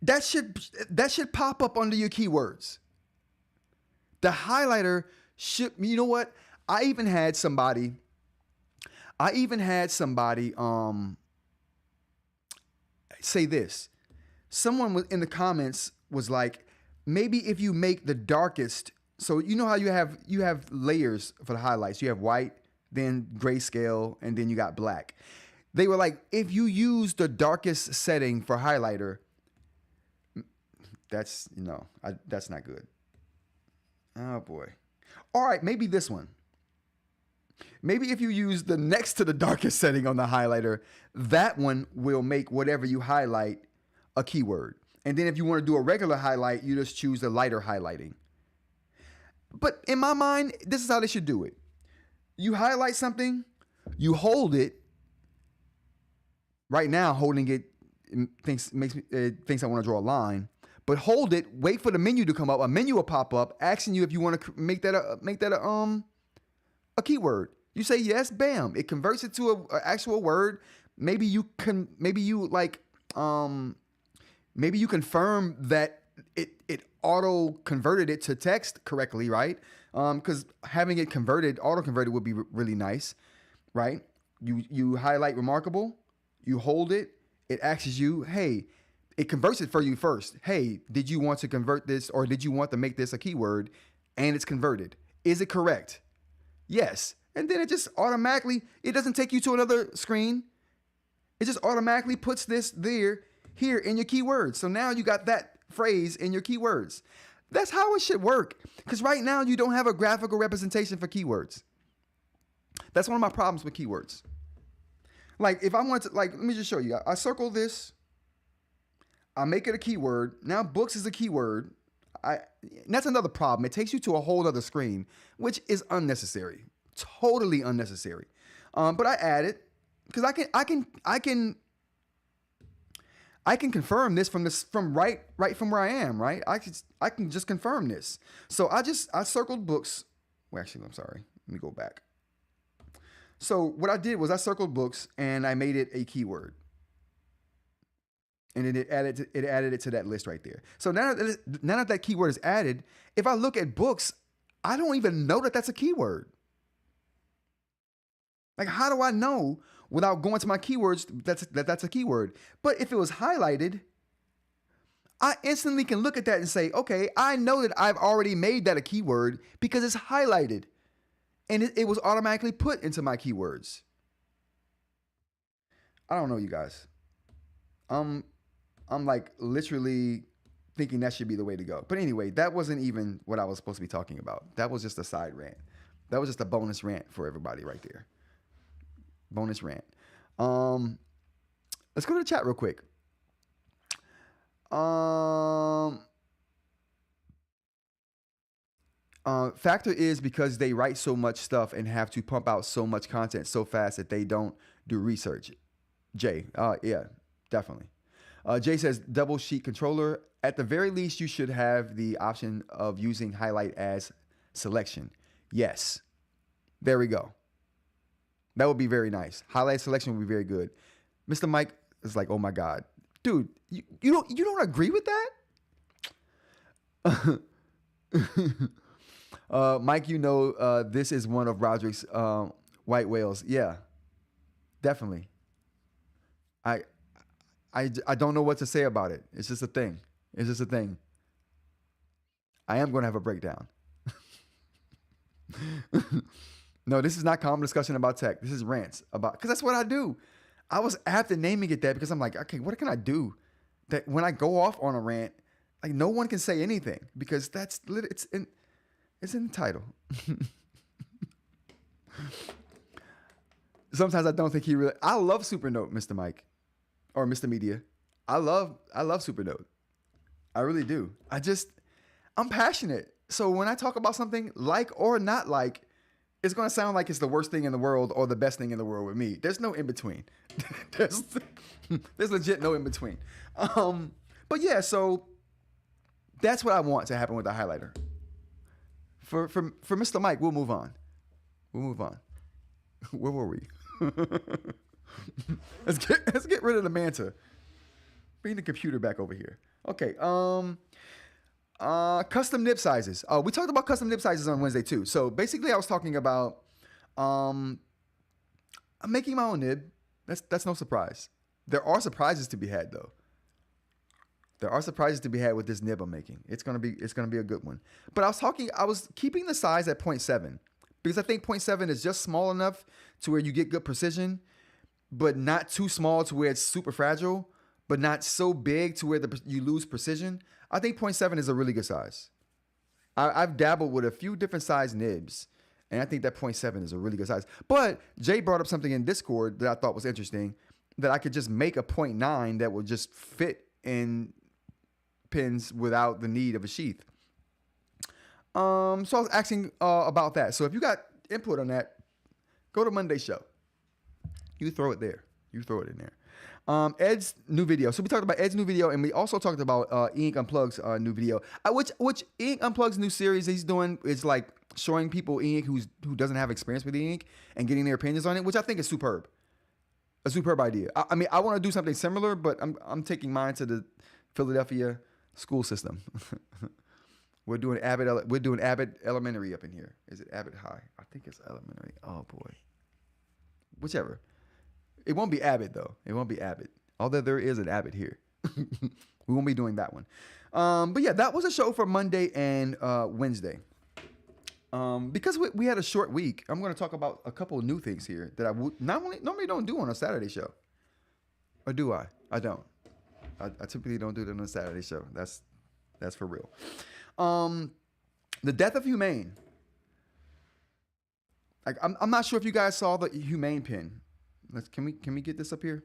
That should pop up under your keywords. The highlighter should, you know what? I even had somebody say this. Someone was in the comments was like, maybe if you make the darkest, so you know how you have layers for the highlights. You have white, then grayscale, and then you got black. They were like, if you use the darkest setting for highlighter, that's not good. Oh boy. All right, maybe this one. Maybe if you use the next to the darkest setting on the highlighter, that one will make whatever you highlight a keyword. And then if you want to do a regular highlight, you just choose the lighter highlighting. But in my mind, this is how they should do it. You highlight something, you hold it. Right now, holding it thinks I want to draw a line. But hold it, wait for the menu to come up. A menu will pop up asking you if you want to make that a keyword. You say yes, bam. It converts it to an actual word. Maybe you confirm that it auto converted it to text correctly, right? Because having it auto converted would be really nice, right? You highlight remarkable, you hold it, it asks you, hey. It converts it for you first. Hey, did you want to convert this or did you want to make this a keyword? And it's converted. Is it correct? Yes. And then it just automatically, it doesn't take you to another screen. It just automatically puts this here in your keywords. So now you got that phrase in your keywords. That's how it should work. Because right now you don't have a graphical representation for keywords. That's one of my problems with keywords. Like if I want to, let me just show you. I circle this. I make it a keyword. Now Boox is a keyword. That's another problem. It takes you to a whole other screen, which is unnecessary. Totally unnecessary. But I add it because I can confirm this from right from where I am, right? I can just confirm this. So I circled Boox. Well, actually, I'm sorry. Let me go back. So what I did was I circled Boox and I made it a keyword. And then it added it to that list right there. So now that keyword is added, if I look at Boox, I don't even know that that's a keyword. Like, how do I know without going to my keywords that's a keyword? But if it was highlighted, I instantly can look at that and say, okay, I know that I've already made that a keyword because it's highlighted. And it was automatically put into my keywords. I don't know, you guys. I'm like literally thinking that should be the way to go. But anyway, that wasn't even what I was supposed to be talking about. That was just a side rant. That was just a bonus rant for everybody right there. Bonus rant. Let's go to the chat real quick. Factor is because they write so much stuff and have to pump out so much content so fast that they don't do research. Jay, yeah, definitely. Jay says double sheet controller. At the very least, you should have the option of using highlight as selection. Yes. There we go. That would be very nice. Highlight selection would be very good. Mr. Mike is like, oh my God. Dude, you don't agree with that? Mike, this is one of Roderick's white whales. Yeah, definitely. I, I don't know what to say about it. It's just a thing. It's just a thing. I am going to have a breakdown. No, this is not common discussion about tech. This is rants about, because that's what I do. I was after naming it that because I'm like, okay, what can I do that when I go off on a rant, like no one can say anything because it's in the title. Sometimes I don't think he really. I love Supernote, Mr. Mike, or Mr. Media. I love Supernote. I really do. I'm passionate. So when I talk about something like or not like, it's going to sound like it's the worst thing in the world or the best thing in the world with me. There's no in between. there's legit no in between. But yeah, so that's what I want to happen with the highlighter. For Mr. Mike, we'll move on. Where were we? let's get rid of the Manta. Bring the computer back over here. Okay. Custom nib sizes. We talked about custom nib sizes on Wednesday too. So basically, I was talking about I'm making my own nib. That's no surprise. There are surprises to be had though. There are surprises to be had with this nib I'm making. It's gonna be a good one. But I was keeping the size at 0.7 because I think 0.7 is just small enough to where you get good precision, but not too small to where it's super fragile, but not so big to where you lose precision. I think 0.7 is a really good size. I've dabbled with a few different size nibs, and I think that 0.7 is a really good size. But Jay brought up something in Discord that I thought was interesting, that I could just make a 0.9 that would just fit in pins without the need of a sheath. So I was asking about that. So if you got input on that, go to Monday's show. You throw it there. You throw it in there. Ed's new video. So we talked about Ed's new video, and we also talked about eInk Unplug's new video. Which eInk Unplug's new series he's doing is like showing people eInk who doesn't have experience with eInk and getting their opinions on it, which I think is superb. A superb idea. I mean, I want to do something similar, but I'm taking mine to the Philadelphia school system. We're doing Abbott Elementary up in here. Is it Abbott High? I think it's elementary. Oh boy. Whichever. It won't be Abbott though. It won't be Abbott. Although there is an Abbott here. We won't be doing that one. But yeah, that was a show for Monday and Wednesday. Because we had a short week, I'm going to talk about a couple of new things here that I would normally don't do on a Saturday show. Or do I? I don't. I typically don't do that on a Saturday show. That's for real. The death of Humane. Like I'm not sure if you guys saw the Humane Pin. Can we get this up here?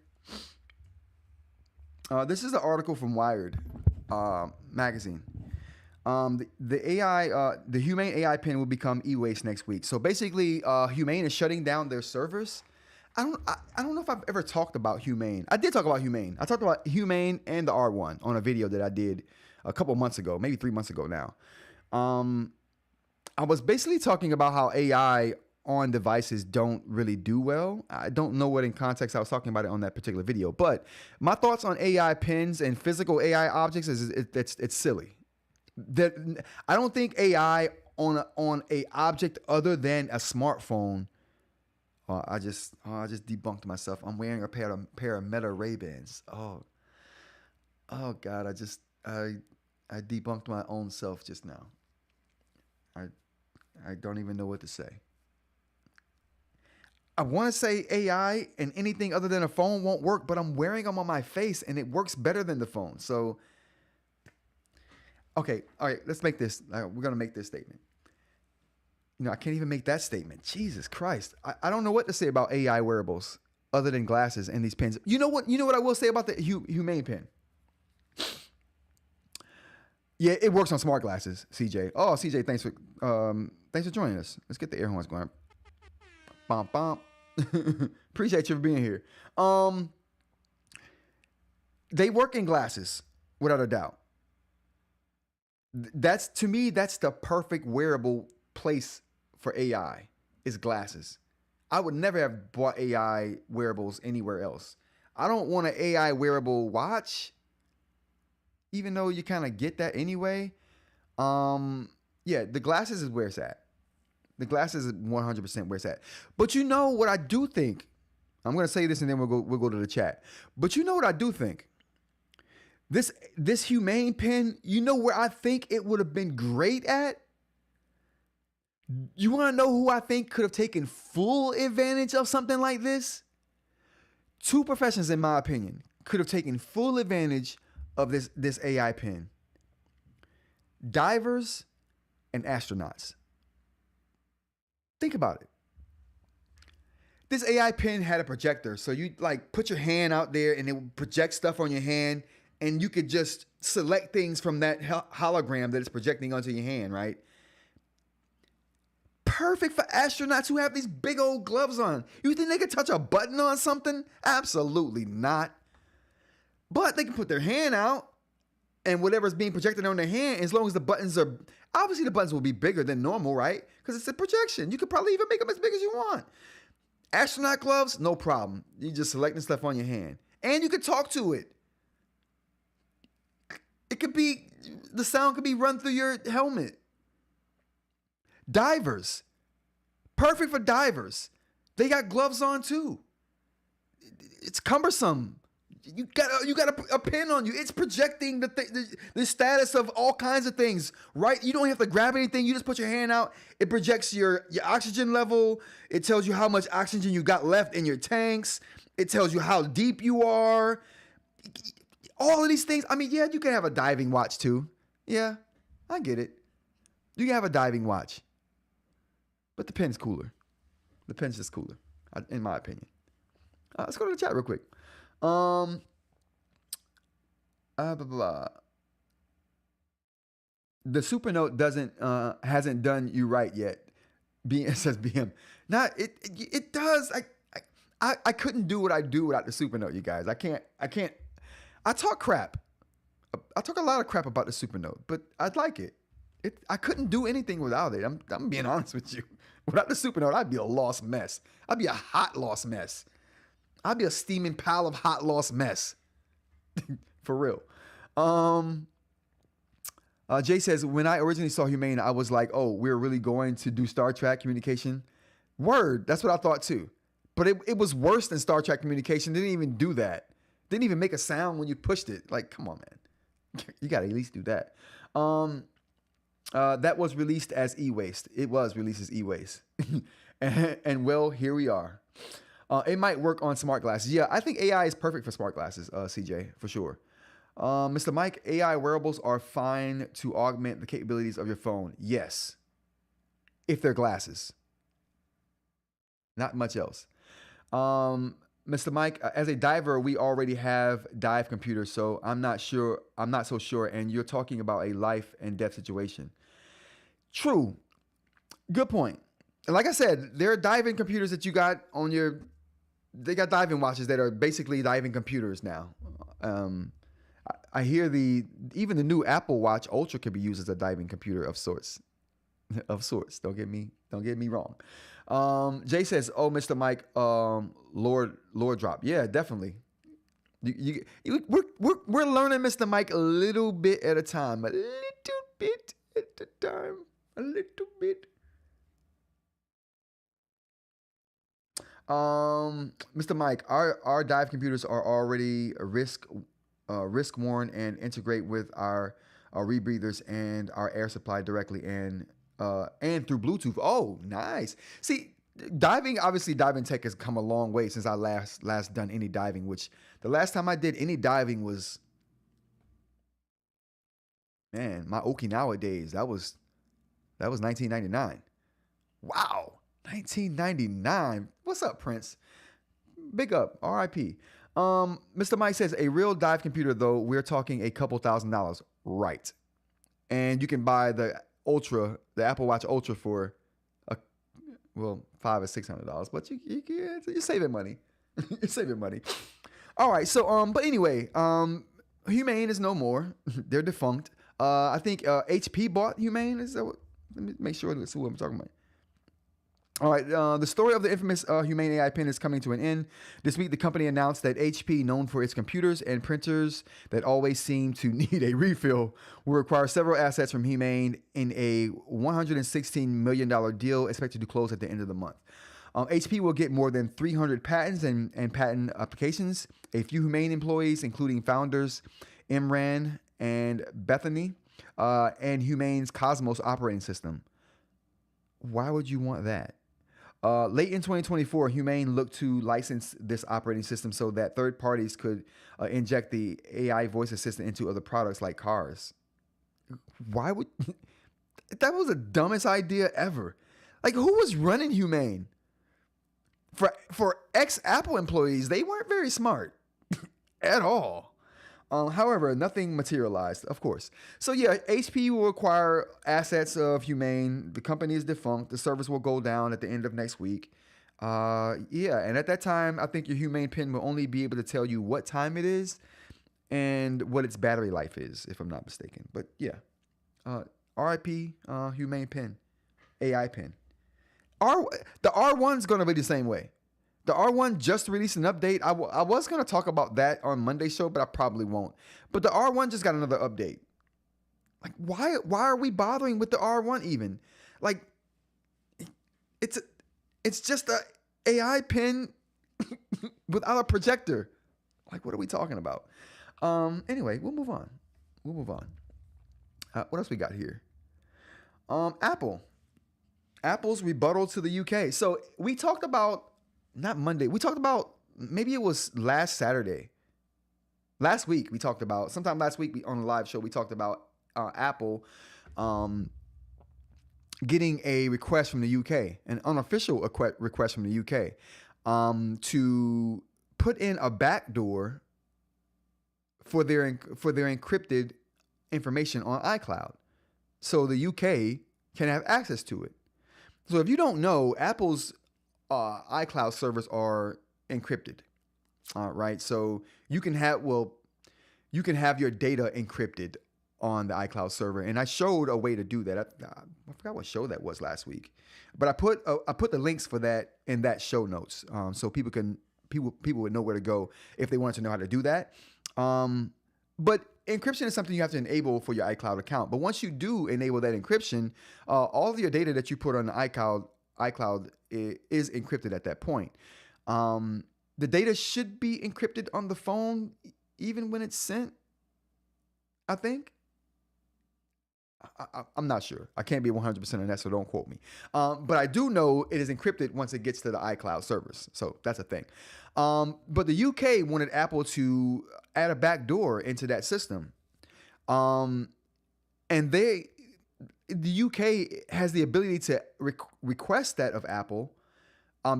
This is an article from Wired magazine. The Humane AI Pin will become e-waste next week. So basically, Humane is shutting down their servers. I don't know if I've ever talked about Humane. I did talk about Humane. I talked about Humane and the R1 on a video that I did a couple months ago, maybe 3 months ago now. I was basically talking about how AI on devices don't really do well. I don't know what in context I was talking about it on that particular video, but my thoughts on AI pins and physical AI objects is it's silly. I don't think AI on a object other than a smartphone. I just debunked myself. I'm wearing a pair of Meta Ray-Bans. Oh God, I debunked my own self just now. I don't even know what to say. I want to say AI and anything other than a phone won't work, but I'm wearing them on my face and it works better than the phone. So, okay, all right, let's make this. We're going to make this statement. I can't even make that statement. Jesus Christ. I don't know what to say about AI wearables other than glasses and these pins. You know what I will say about the Humane Pin? Yeah, it works on smart glasses, CJ. Oh, CJ, thanks for joining us. Let's get the air horns going. Bom, bom. Appreciate you for being here. They work in glasses, without a doubt. To me, that's the perfect wearable place for AI is glasses. I would never have bought AI wearables anywhere else. I don't want an AI wearable watch, even though you kind of get that anyway. Yeah, the glasses is where it's at. The glasses is 100% where it's at. But you know what I do think? I'm going to say this and then we'll go to the chat. But you know what I do think? This Humane Pin, you know where I think it would have been great at? You want to know who I think could have taken full advantage of something like this? Two professions, in my opinion, could have taken full advantage of this AI pin. Divers and astronauts. Think about it. This AI pin had a projector, so you like put your hand out there and it would project stuff on your hand, and you could just select things from that hologram that it's projecting onto your hand, right? Perfect for astronauts who have these big old gloves on. You think they could touch a button on something? Absolutely not. But they can put their hand out, and whatever's being projected on their hand, as long as the buttons are, obviously the buttons will be bigger than normal, right? Because it's a projection. You could probably even make them as big as you want. Astronaut gloves, no problem. You just selecting stuff on your hand. And you can talk to it. It could be, the sound could be run through your helmet. Divers. Perfect for divers. They got gloves on too. It's cumbersome. You got a pin on you. It's projecting the status of all kinds of things, right? You don't have to grab anything. You just put your hand out. It projects your oxygen level. It tells you how much oxygen you got left in your tanks. It tells you how deep you are. All of these things. I mean, yeah, you can have a diving watch too. Yeah, I get it. You can have a diving watch. But the pen's cooler. The pen's just cooler, in my opinion. Let's go to the chat real quick. Blah, blah, blah. The Supernote hasn't done you right yet. Says BM. It does. I couldn't do what I do without the Supernote, you guys. I can't. I talk crap. I talk a lot of crap about the Supernote, but I'd like it. I couldn't do anything without it. I'm being honest with you. Without the Supernote, I'd be a lost mess. I'd be a hot lost mess. I'd be a steaming pile of hot lost mess. For real. Jay says, when I originally saw Humane, I was like, oh, we're really going to do Star Trek communication? Word. That's what I thought too. But it was worse than Star Trek communication. They didn't even do that. Didn't even make a sound when you pushed it. Like, come on, man. You got to at least do that. That was released as e-waste. It was released as e-waste. and well, here we are. It might work on smart glasses. Yeah, I think AI is perfect for smart glasses, CJ, for sure. Mr. Mike, AI wearables are fine to augment the capabilities of your phone. Yes. If they're glasses. Not much else. Mr. Mike, as a diver, we already have dive computers, so I'm not so sure. And you're talking about a life and death situation. True. Good point. And like I said, there are diving computers that you got on they got diving watches that are basically diving computers now. I hear even the new Apple Watch Ultra could be used as a diving computer of sorts. Don't get me wrong. Jay says, "Oh, Mr. Mike, Lord drop." Yeah, definitely. We're learning Mr. Mike a little bit at a time, a little bit at a time, a little bit. Mr. Mike, our dive computers are already risk worn and integrate with our rebreathers and our air supply directly and through Bluetooth. Oh, nice. See, diving tech has come a long way since I last done any diving, which the last time I did any diving was, man, my Okinawa days. That was 1999. Wow. 1999. What's up, Prince? Big up. RIP. Mr. Mike says, a real dive computer, though, we're talking a couple $1,000s. Right. And you can buy the Apple Watch Ultra for $500 or $600, but you're saving money. You're saving money. All right. So, but anyway, Humane is no more. They're defunct. I think HP bought Humane. Let me make sure that's who I'm talking about. All right, the story of the infamous Humane AI Pin is coming to an end. This week, the company announced that HP, known for its computers and printers that always seem to need a refill, will require several assets from Humane in a $116 million deal expected to close at the end of the month. HP will get more than 300 patents and patent applications. A few Humane employees, including founders Imran and Bethany, and Humane's Cosmos operating system. Why would you want that? Late in 2024, Humane looked to license this operating system so that third parties could inject the AI voice assistant into other products like cars. Why would... That was the dumbest idea ever. Like, who was running Humane? For ex-Apple employees, they weren't very smart at all. However, nothing materialized, of course. So yeah, HP will acquire assets of Humane. The company is defunct. The service will go down at the end of next week. Yeah, and at that time, I think your Humane Pin will only be able to tell you what time it is and what its battery life is, if I'm not mistaken. But yeah, RIP Humane Pin, AI Pin. The R1's going to be the same way. The R1 just released an update. I was going to talk about that on Monday's show, but I probably won't. But the R1 just got another update. Like, why are we bothering with the R1 even? Like, it's just a AI pin without a projector. Like, what are we talking about? Anyway, we'll move on. What else we got here? Apple's rebuttal to the UK. So we talked about, not Monday, we talked about, maybe it was last Saturday. Last week, we talked about, sometime last week on the live show, we talked about Apple getting a request from the UK, an unofficial request from the UK, to put in a backdoor for their encrypted information on iCloud, so the UK can have access to it. So if you don't know, Apple's iCloud servers are encrypted, right? So you can have your data encrypted on the iCloud server, and I showed a way to do that. I forgot what show that was last week, but I put the links for that in that show notes, so people would know where to go if they wanted to know how to do that. But encryption is something you have to enable for your iCloud account. But once you do enable that encryption, all of your data that you put on the iCloud is encrypted at that point. The data should be encrypted on the phone even when it's sent, I think. I'm not sure. I can't be 100% on that, so don't quote me. But I do know it is encrypted once it gets to the iCloud servers. So that's a thing. But the UK wanted Apple to add a backdoor into that system. And the UK has the ability to request that of Apple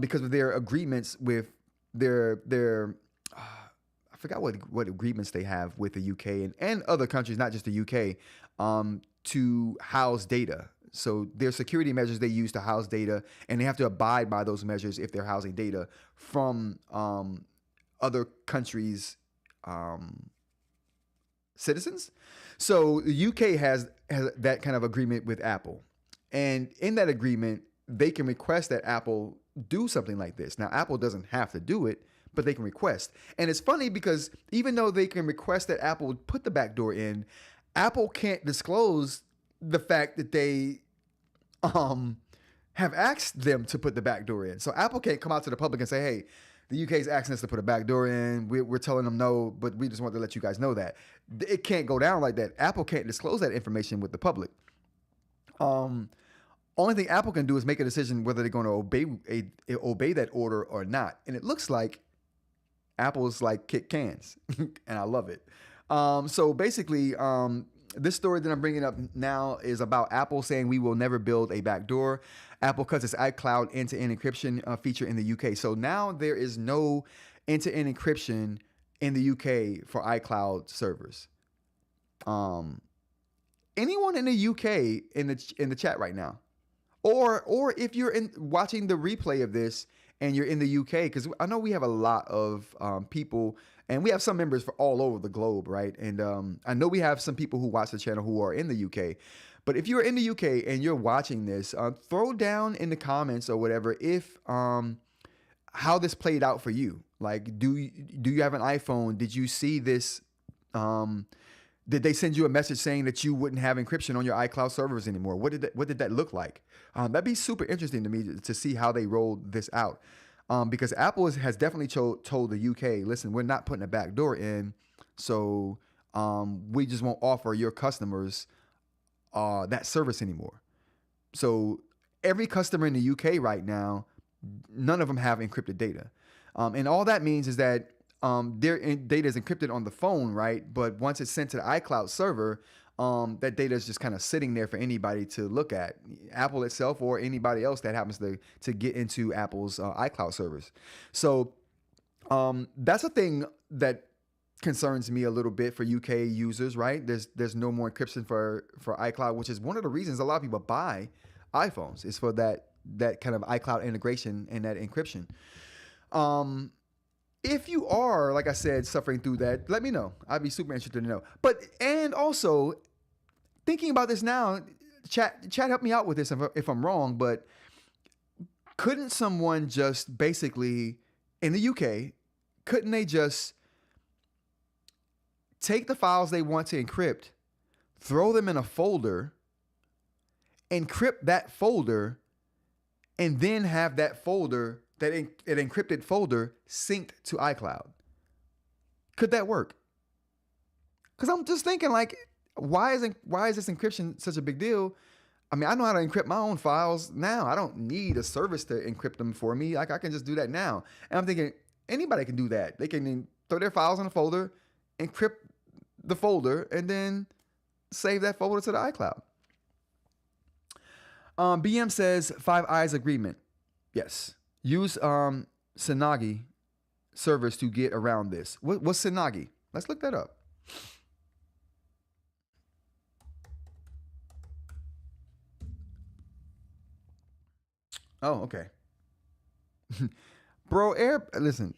because of their agreements with their I forgot what agreements they have with the UK and other countries, not just the UK, to house data. So their security measures they use to house data, and they have to abide by those measures if they're housing data from other countries' citizens. So the UK has that kind of agreement with Apple. And in that agreement, they can request that Apple do something like this. Now, Apple doesn't have to do it, but they can request. And it's funny because even though they can request that Apple would put the backdoor in, Apple can't disclose the fact that they have asked them to put the backdoor in. So Apple can't come out to the public and say, hey, the UK is asking us to put a backdoor in. We're telling them no, but we just want to let you guys know that. It can't go down like that. Apple can't disclose that information with the public. Only thing Apple can do is make a decision whether they're going to obey that order or not. And it looks like Apple's like kick cans, and I love it. So basically, this story that I'm bringing up now is about Apple saying we will never build a backdoor. Apple cuts its iCloud end-to-end encryption feature in the UK. So now there is no end-to-end encryption in the UK for iCloud servers. Anyone in the UK in the chat right now, or if you're watching the replay of this and you're in the UK, because I know we have a lot of people, and we have some members for all over the globe, right? And I know we have some people who watch the channel who are in the UK. But if you're in the UK and you're watching this, throw down in the comments or whatever if how this played out for you. Like, do you have an iPhone? Did you see this Did they send you a message saying that you wouldn't have encryption on your iCloud servers anymore? What did that look like? That'd be super interesting to me to see how they rolled this out. Because Apple has definitely told the UK, listen, we're not putting a backdoor in, so we just won't offer your customers that service anymore. So every customer in the UK right now, none of them have encrypted data. And all that means is that their data is encrypted on the phone, right? But once it's sent to the iCloud server, that data is just kind of sitting there for anybody to look at, Apple itself or anybody else that happens to get into Apple's iCloud servers. So that's a thing that concerns me a little bit for UK users, right? There's no more encryption for iCloud, which is one of the reasons a lot of people buy iPhones, is for that kind of iCloud integration and that encryption. If you are, like I said, suffering through that, let me know. I'd be super interested to know. And also, thinking about this now, chat help me out with this if I'm wrong, but couldn't someone just basically, in the UK, couldn't they just take the files they want to encrypt, throw them in a folder, encrypt that folder, and then have that folder, that encrypted folder, synced to iCloud? Could that work? Because I'm just thinking, like, why is this encryption such a big deal? I mean, I know how to encrypt my own files now. I don't need a service to encrypt them for me. Like, I can just do that now. And I'm thinking anybody can do that. They can throw their files in a folder, encrypt the folder, and then save that folder to the iCloud. BM says 5 Eyes agreement. Yes. Use Synagi servers to get around this. What's Synagi? Let's look that up. Oh, okay. Bro, listen,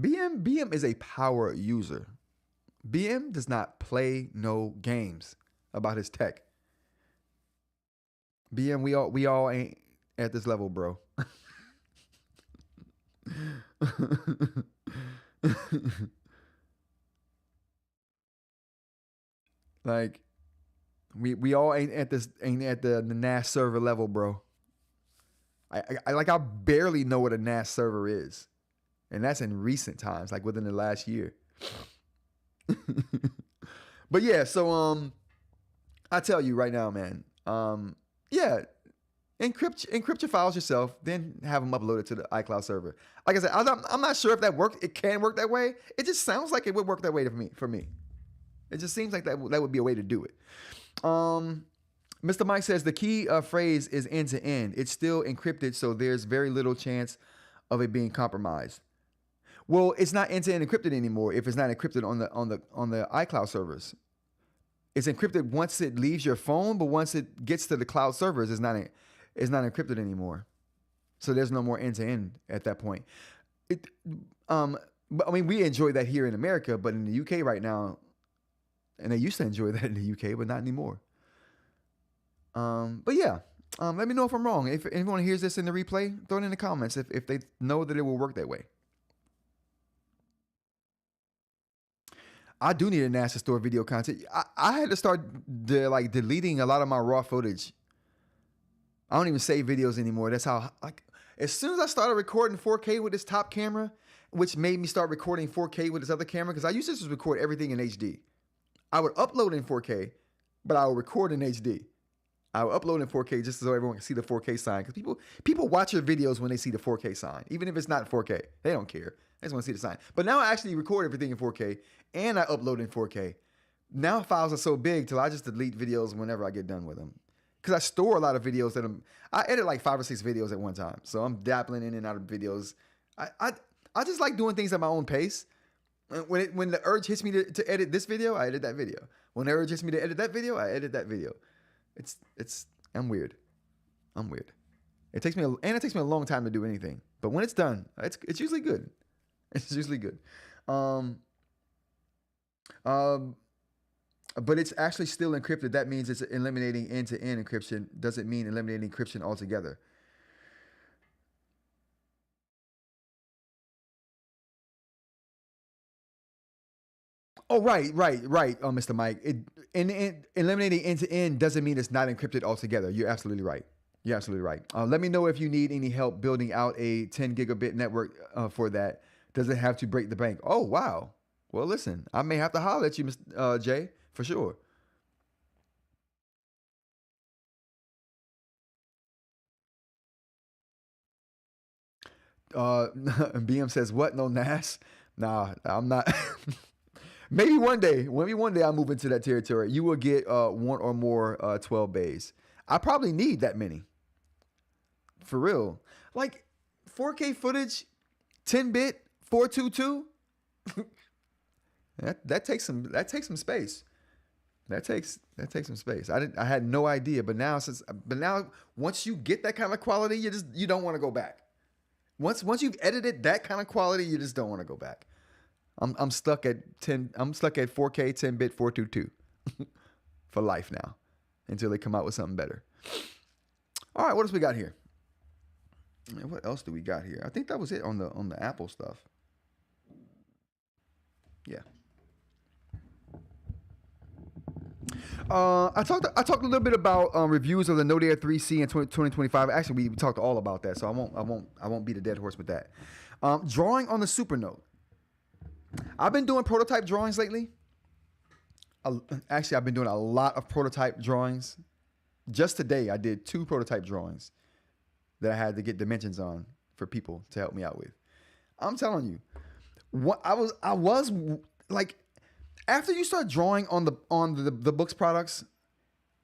BM is a power user. BM does not play no games about his tech. BM, we all ain't at this level, bro. Like, we all ain't at the NAS server level, bro. I barely know what a NAS server is, and that's in recent times, like within the last year. But yeah, so I tell you right now, man. Yeah, encrypt your files yourself, then have them uploaded to the iCloud server. Like I said, I'm not sure if that works. It can work that way. It just sounds like it would work that way for me. It just seems like that would be a way to do it. Mr. Mike says the key phrase is end to end. It's still encrypted, so there's very little chance of it being compromised. Well, it's not end to end encrypted anymore if it's not encrypted on the iCloud servers. It's encrypted once it leaves your phone, but once it gets to the cloud servers, it's not encrypted anymore. So there's no more end to end at that point. But I mean, we enjoy that here in America, but in the UK right now, and they used to enjoy that in the UK, but not anymore. But yeah, let me know if I'm wrong. If anyone hears this in the replay, throw it in the comments if they know that it will work that way. I do need a NAS to store video content. I had to start deleting a lot of my raw footage. I don't even save videos anymore. That's how, like, as soon as I started recording 4K with this top camera, which made me start recording 4K with this other camera, because I used to just record everything in HD. I would upload in 4K, but I would record in HD. I would upload in 4K just so everyone can see the 4K sign. Because people watch your videos when they see the 4K sign, even if it's not 4K. They don't care. They just want to see the sign. But now I actually record everything in 4K and I upload in 4K. Now files are so big till I just delete videos whenever I get done with them. Because I store a lot of videos that I edit like 5 or 6 videos at one time. So I'm dabbling in and out of videos. I just like doing things at my own pace. When the urge hits me to edit this video, I edit that video. When the urge hits me to edit that video, I edit that video. I'm weird. It takes me a long time to do anything. But when it's done, it's usually good. It's usually good. But it's actually still encrypted. That means it's eliminating end-to-end encryption. Doesn't mean eliminating encryption altogether. Oh, right. Oh, Mr. Mike. Eliminating end to end doesn't mean it's not encrypted altogether. You're absolutely right. Let me know if you need any help building out a 10 gigabit network for that. Does it have to break the bank? Oh, wow. Well, listen, I may have to holler at you, Mr. Jay, for sure. BM says, what? No NAS? Nah, I'm not. Maybe one day I'll move into that territory. You will get one or more 12 bays. I probably need that many. For real. Like 4K footage, 10-bit, 422. that takes some space. That takes some space. I had no idea, but now once you get that kind of quality, you don't want to go back. Once you've edited that kind of quality, you just don't want to go back. I'm stuck at 4K 10-bit 422 for life now until they come out with something better. All right, what else we got here? What else do we got here? I think that was it on the Apple stuff. Yeah. I talked a little bit about reviews of the Note Air 3C in 2025. Actually, we talked all about that, so I won't beat a dead horse with that. Drawing on the Supernote. I've been doing prototype drawings lately. Actually, I've been doing a lot of prototype drawings. Just today, I did 2 prototype drawings that I had to get dimensions on for people to help me out with. I'm telling you, I was like, after you start drawing on the Boox products,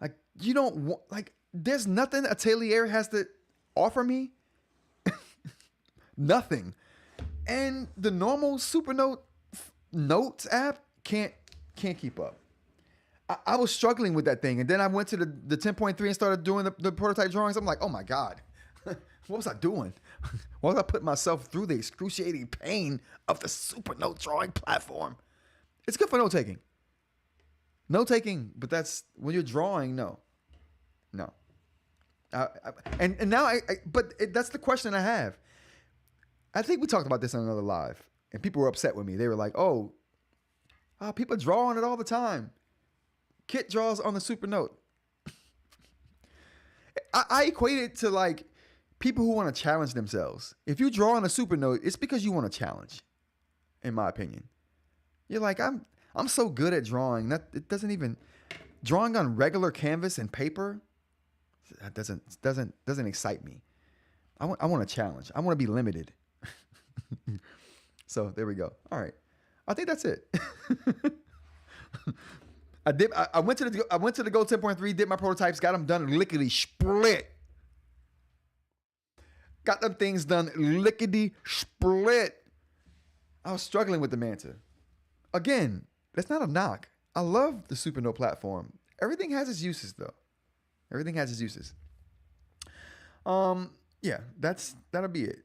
like you don't want, like, there's nothing Atelier has to offer me. Nothing. And the normal Supernote Notes app can't keep up. I was struggling with that thing, and then I went to the 10.3 and started doing the prototype drawings. I'm like, oh my God, what was I doing? Why was I putting myself through the excruciating pain of the Supernote drawing platform? It's good for note taking. But that's when you're drawing. No. And now that's the question I have. I think we talked about this on another live, and people were upset with me. They were like, "Oh, people draw on it all the time. Kit draws on the Supernote." I equate it to like people who want to challenge themselves. If you draw on a Supernote, it's because you want a challenge, in my opinion. You're like, I'm so good at drawing that it doesn't even drawing on regular canvas and paper. That doesn't excite me. I want a challenge. I want to be limited. So there we go. All right, I think that's it. I went to the Gold 10.3, did my prototypes, got them done lickety split. Got them things done lickety split. I was struggling with the Manta. Again, that's not a knock. I love the Supernote platform. Everything has its uses, though. Everything has its uses. Yeah, that'll be it.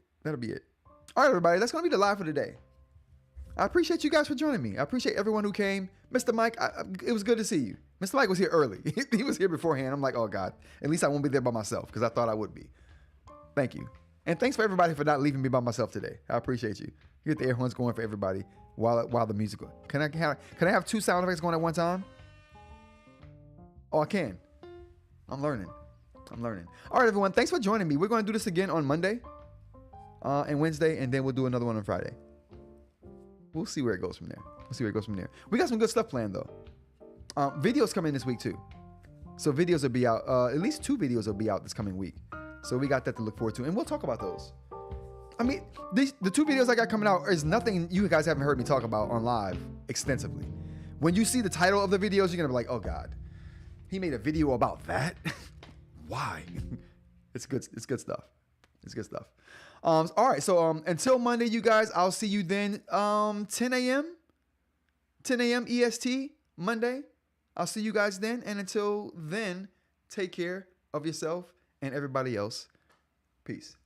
All right, everybody, that's gonna be the live for today. I appreciate you guys for joining me. I appreciate everyone who came. Mr. Mike, it was good to see you. Mr. Mike was here early. He was here beforehand. I'm like, oh God, at least I won't be there by myself because I thought I would be. Thank you. And thanks for everybody for not leaving me by myself today. I appreciate you. You get the air horns going for everybody while the music goes. Can I have 2 sound effects going at one time? Oh, I can. I'm learning. All right, everyone. Thanks for joining me. We're going to do this again on Monday and Wednesday, and then we'll do another one on Friday. We'll see where it goes from there. We got some good stuff planned, though. Videos coming this week, too. So videos will be out. At least 2 videos will be out this coming week. So we got that to look forward to, and we'll talk about those. I mean, the 2 videos I got coming out is nothing you guys haven't heard me talk about on live extensively. When you see the title of the videos, you're going to be like, oh, God. He made a video about that? Why? It's good stuff. All right, so until Monday, you guys, I'll see you then. 10 a.m. EST Monday. I'll see you guys then. And until then, take care of yourself and everybody else. Peace.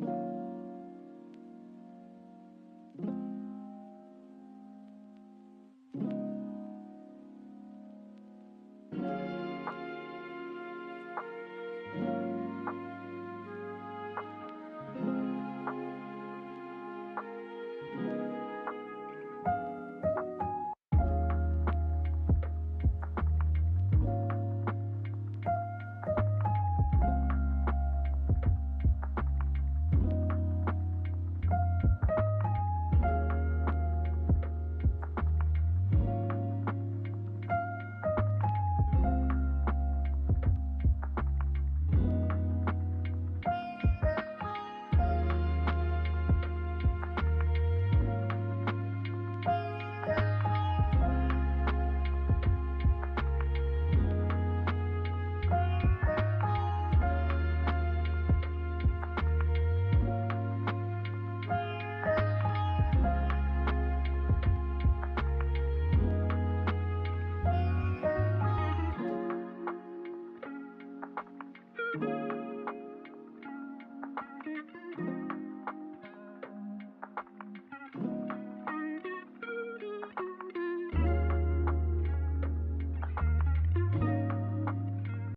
you.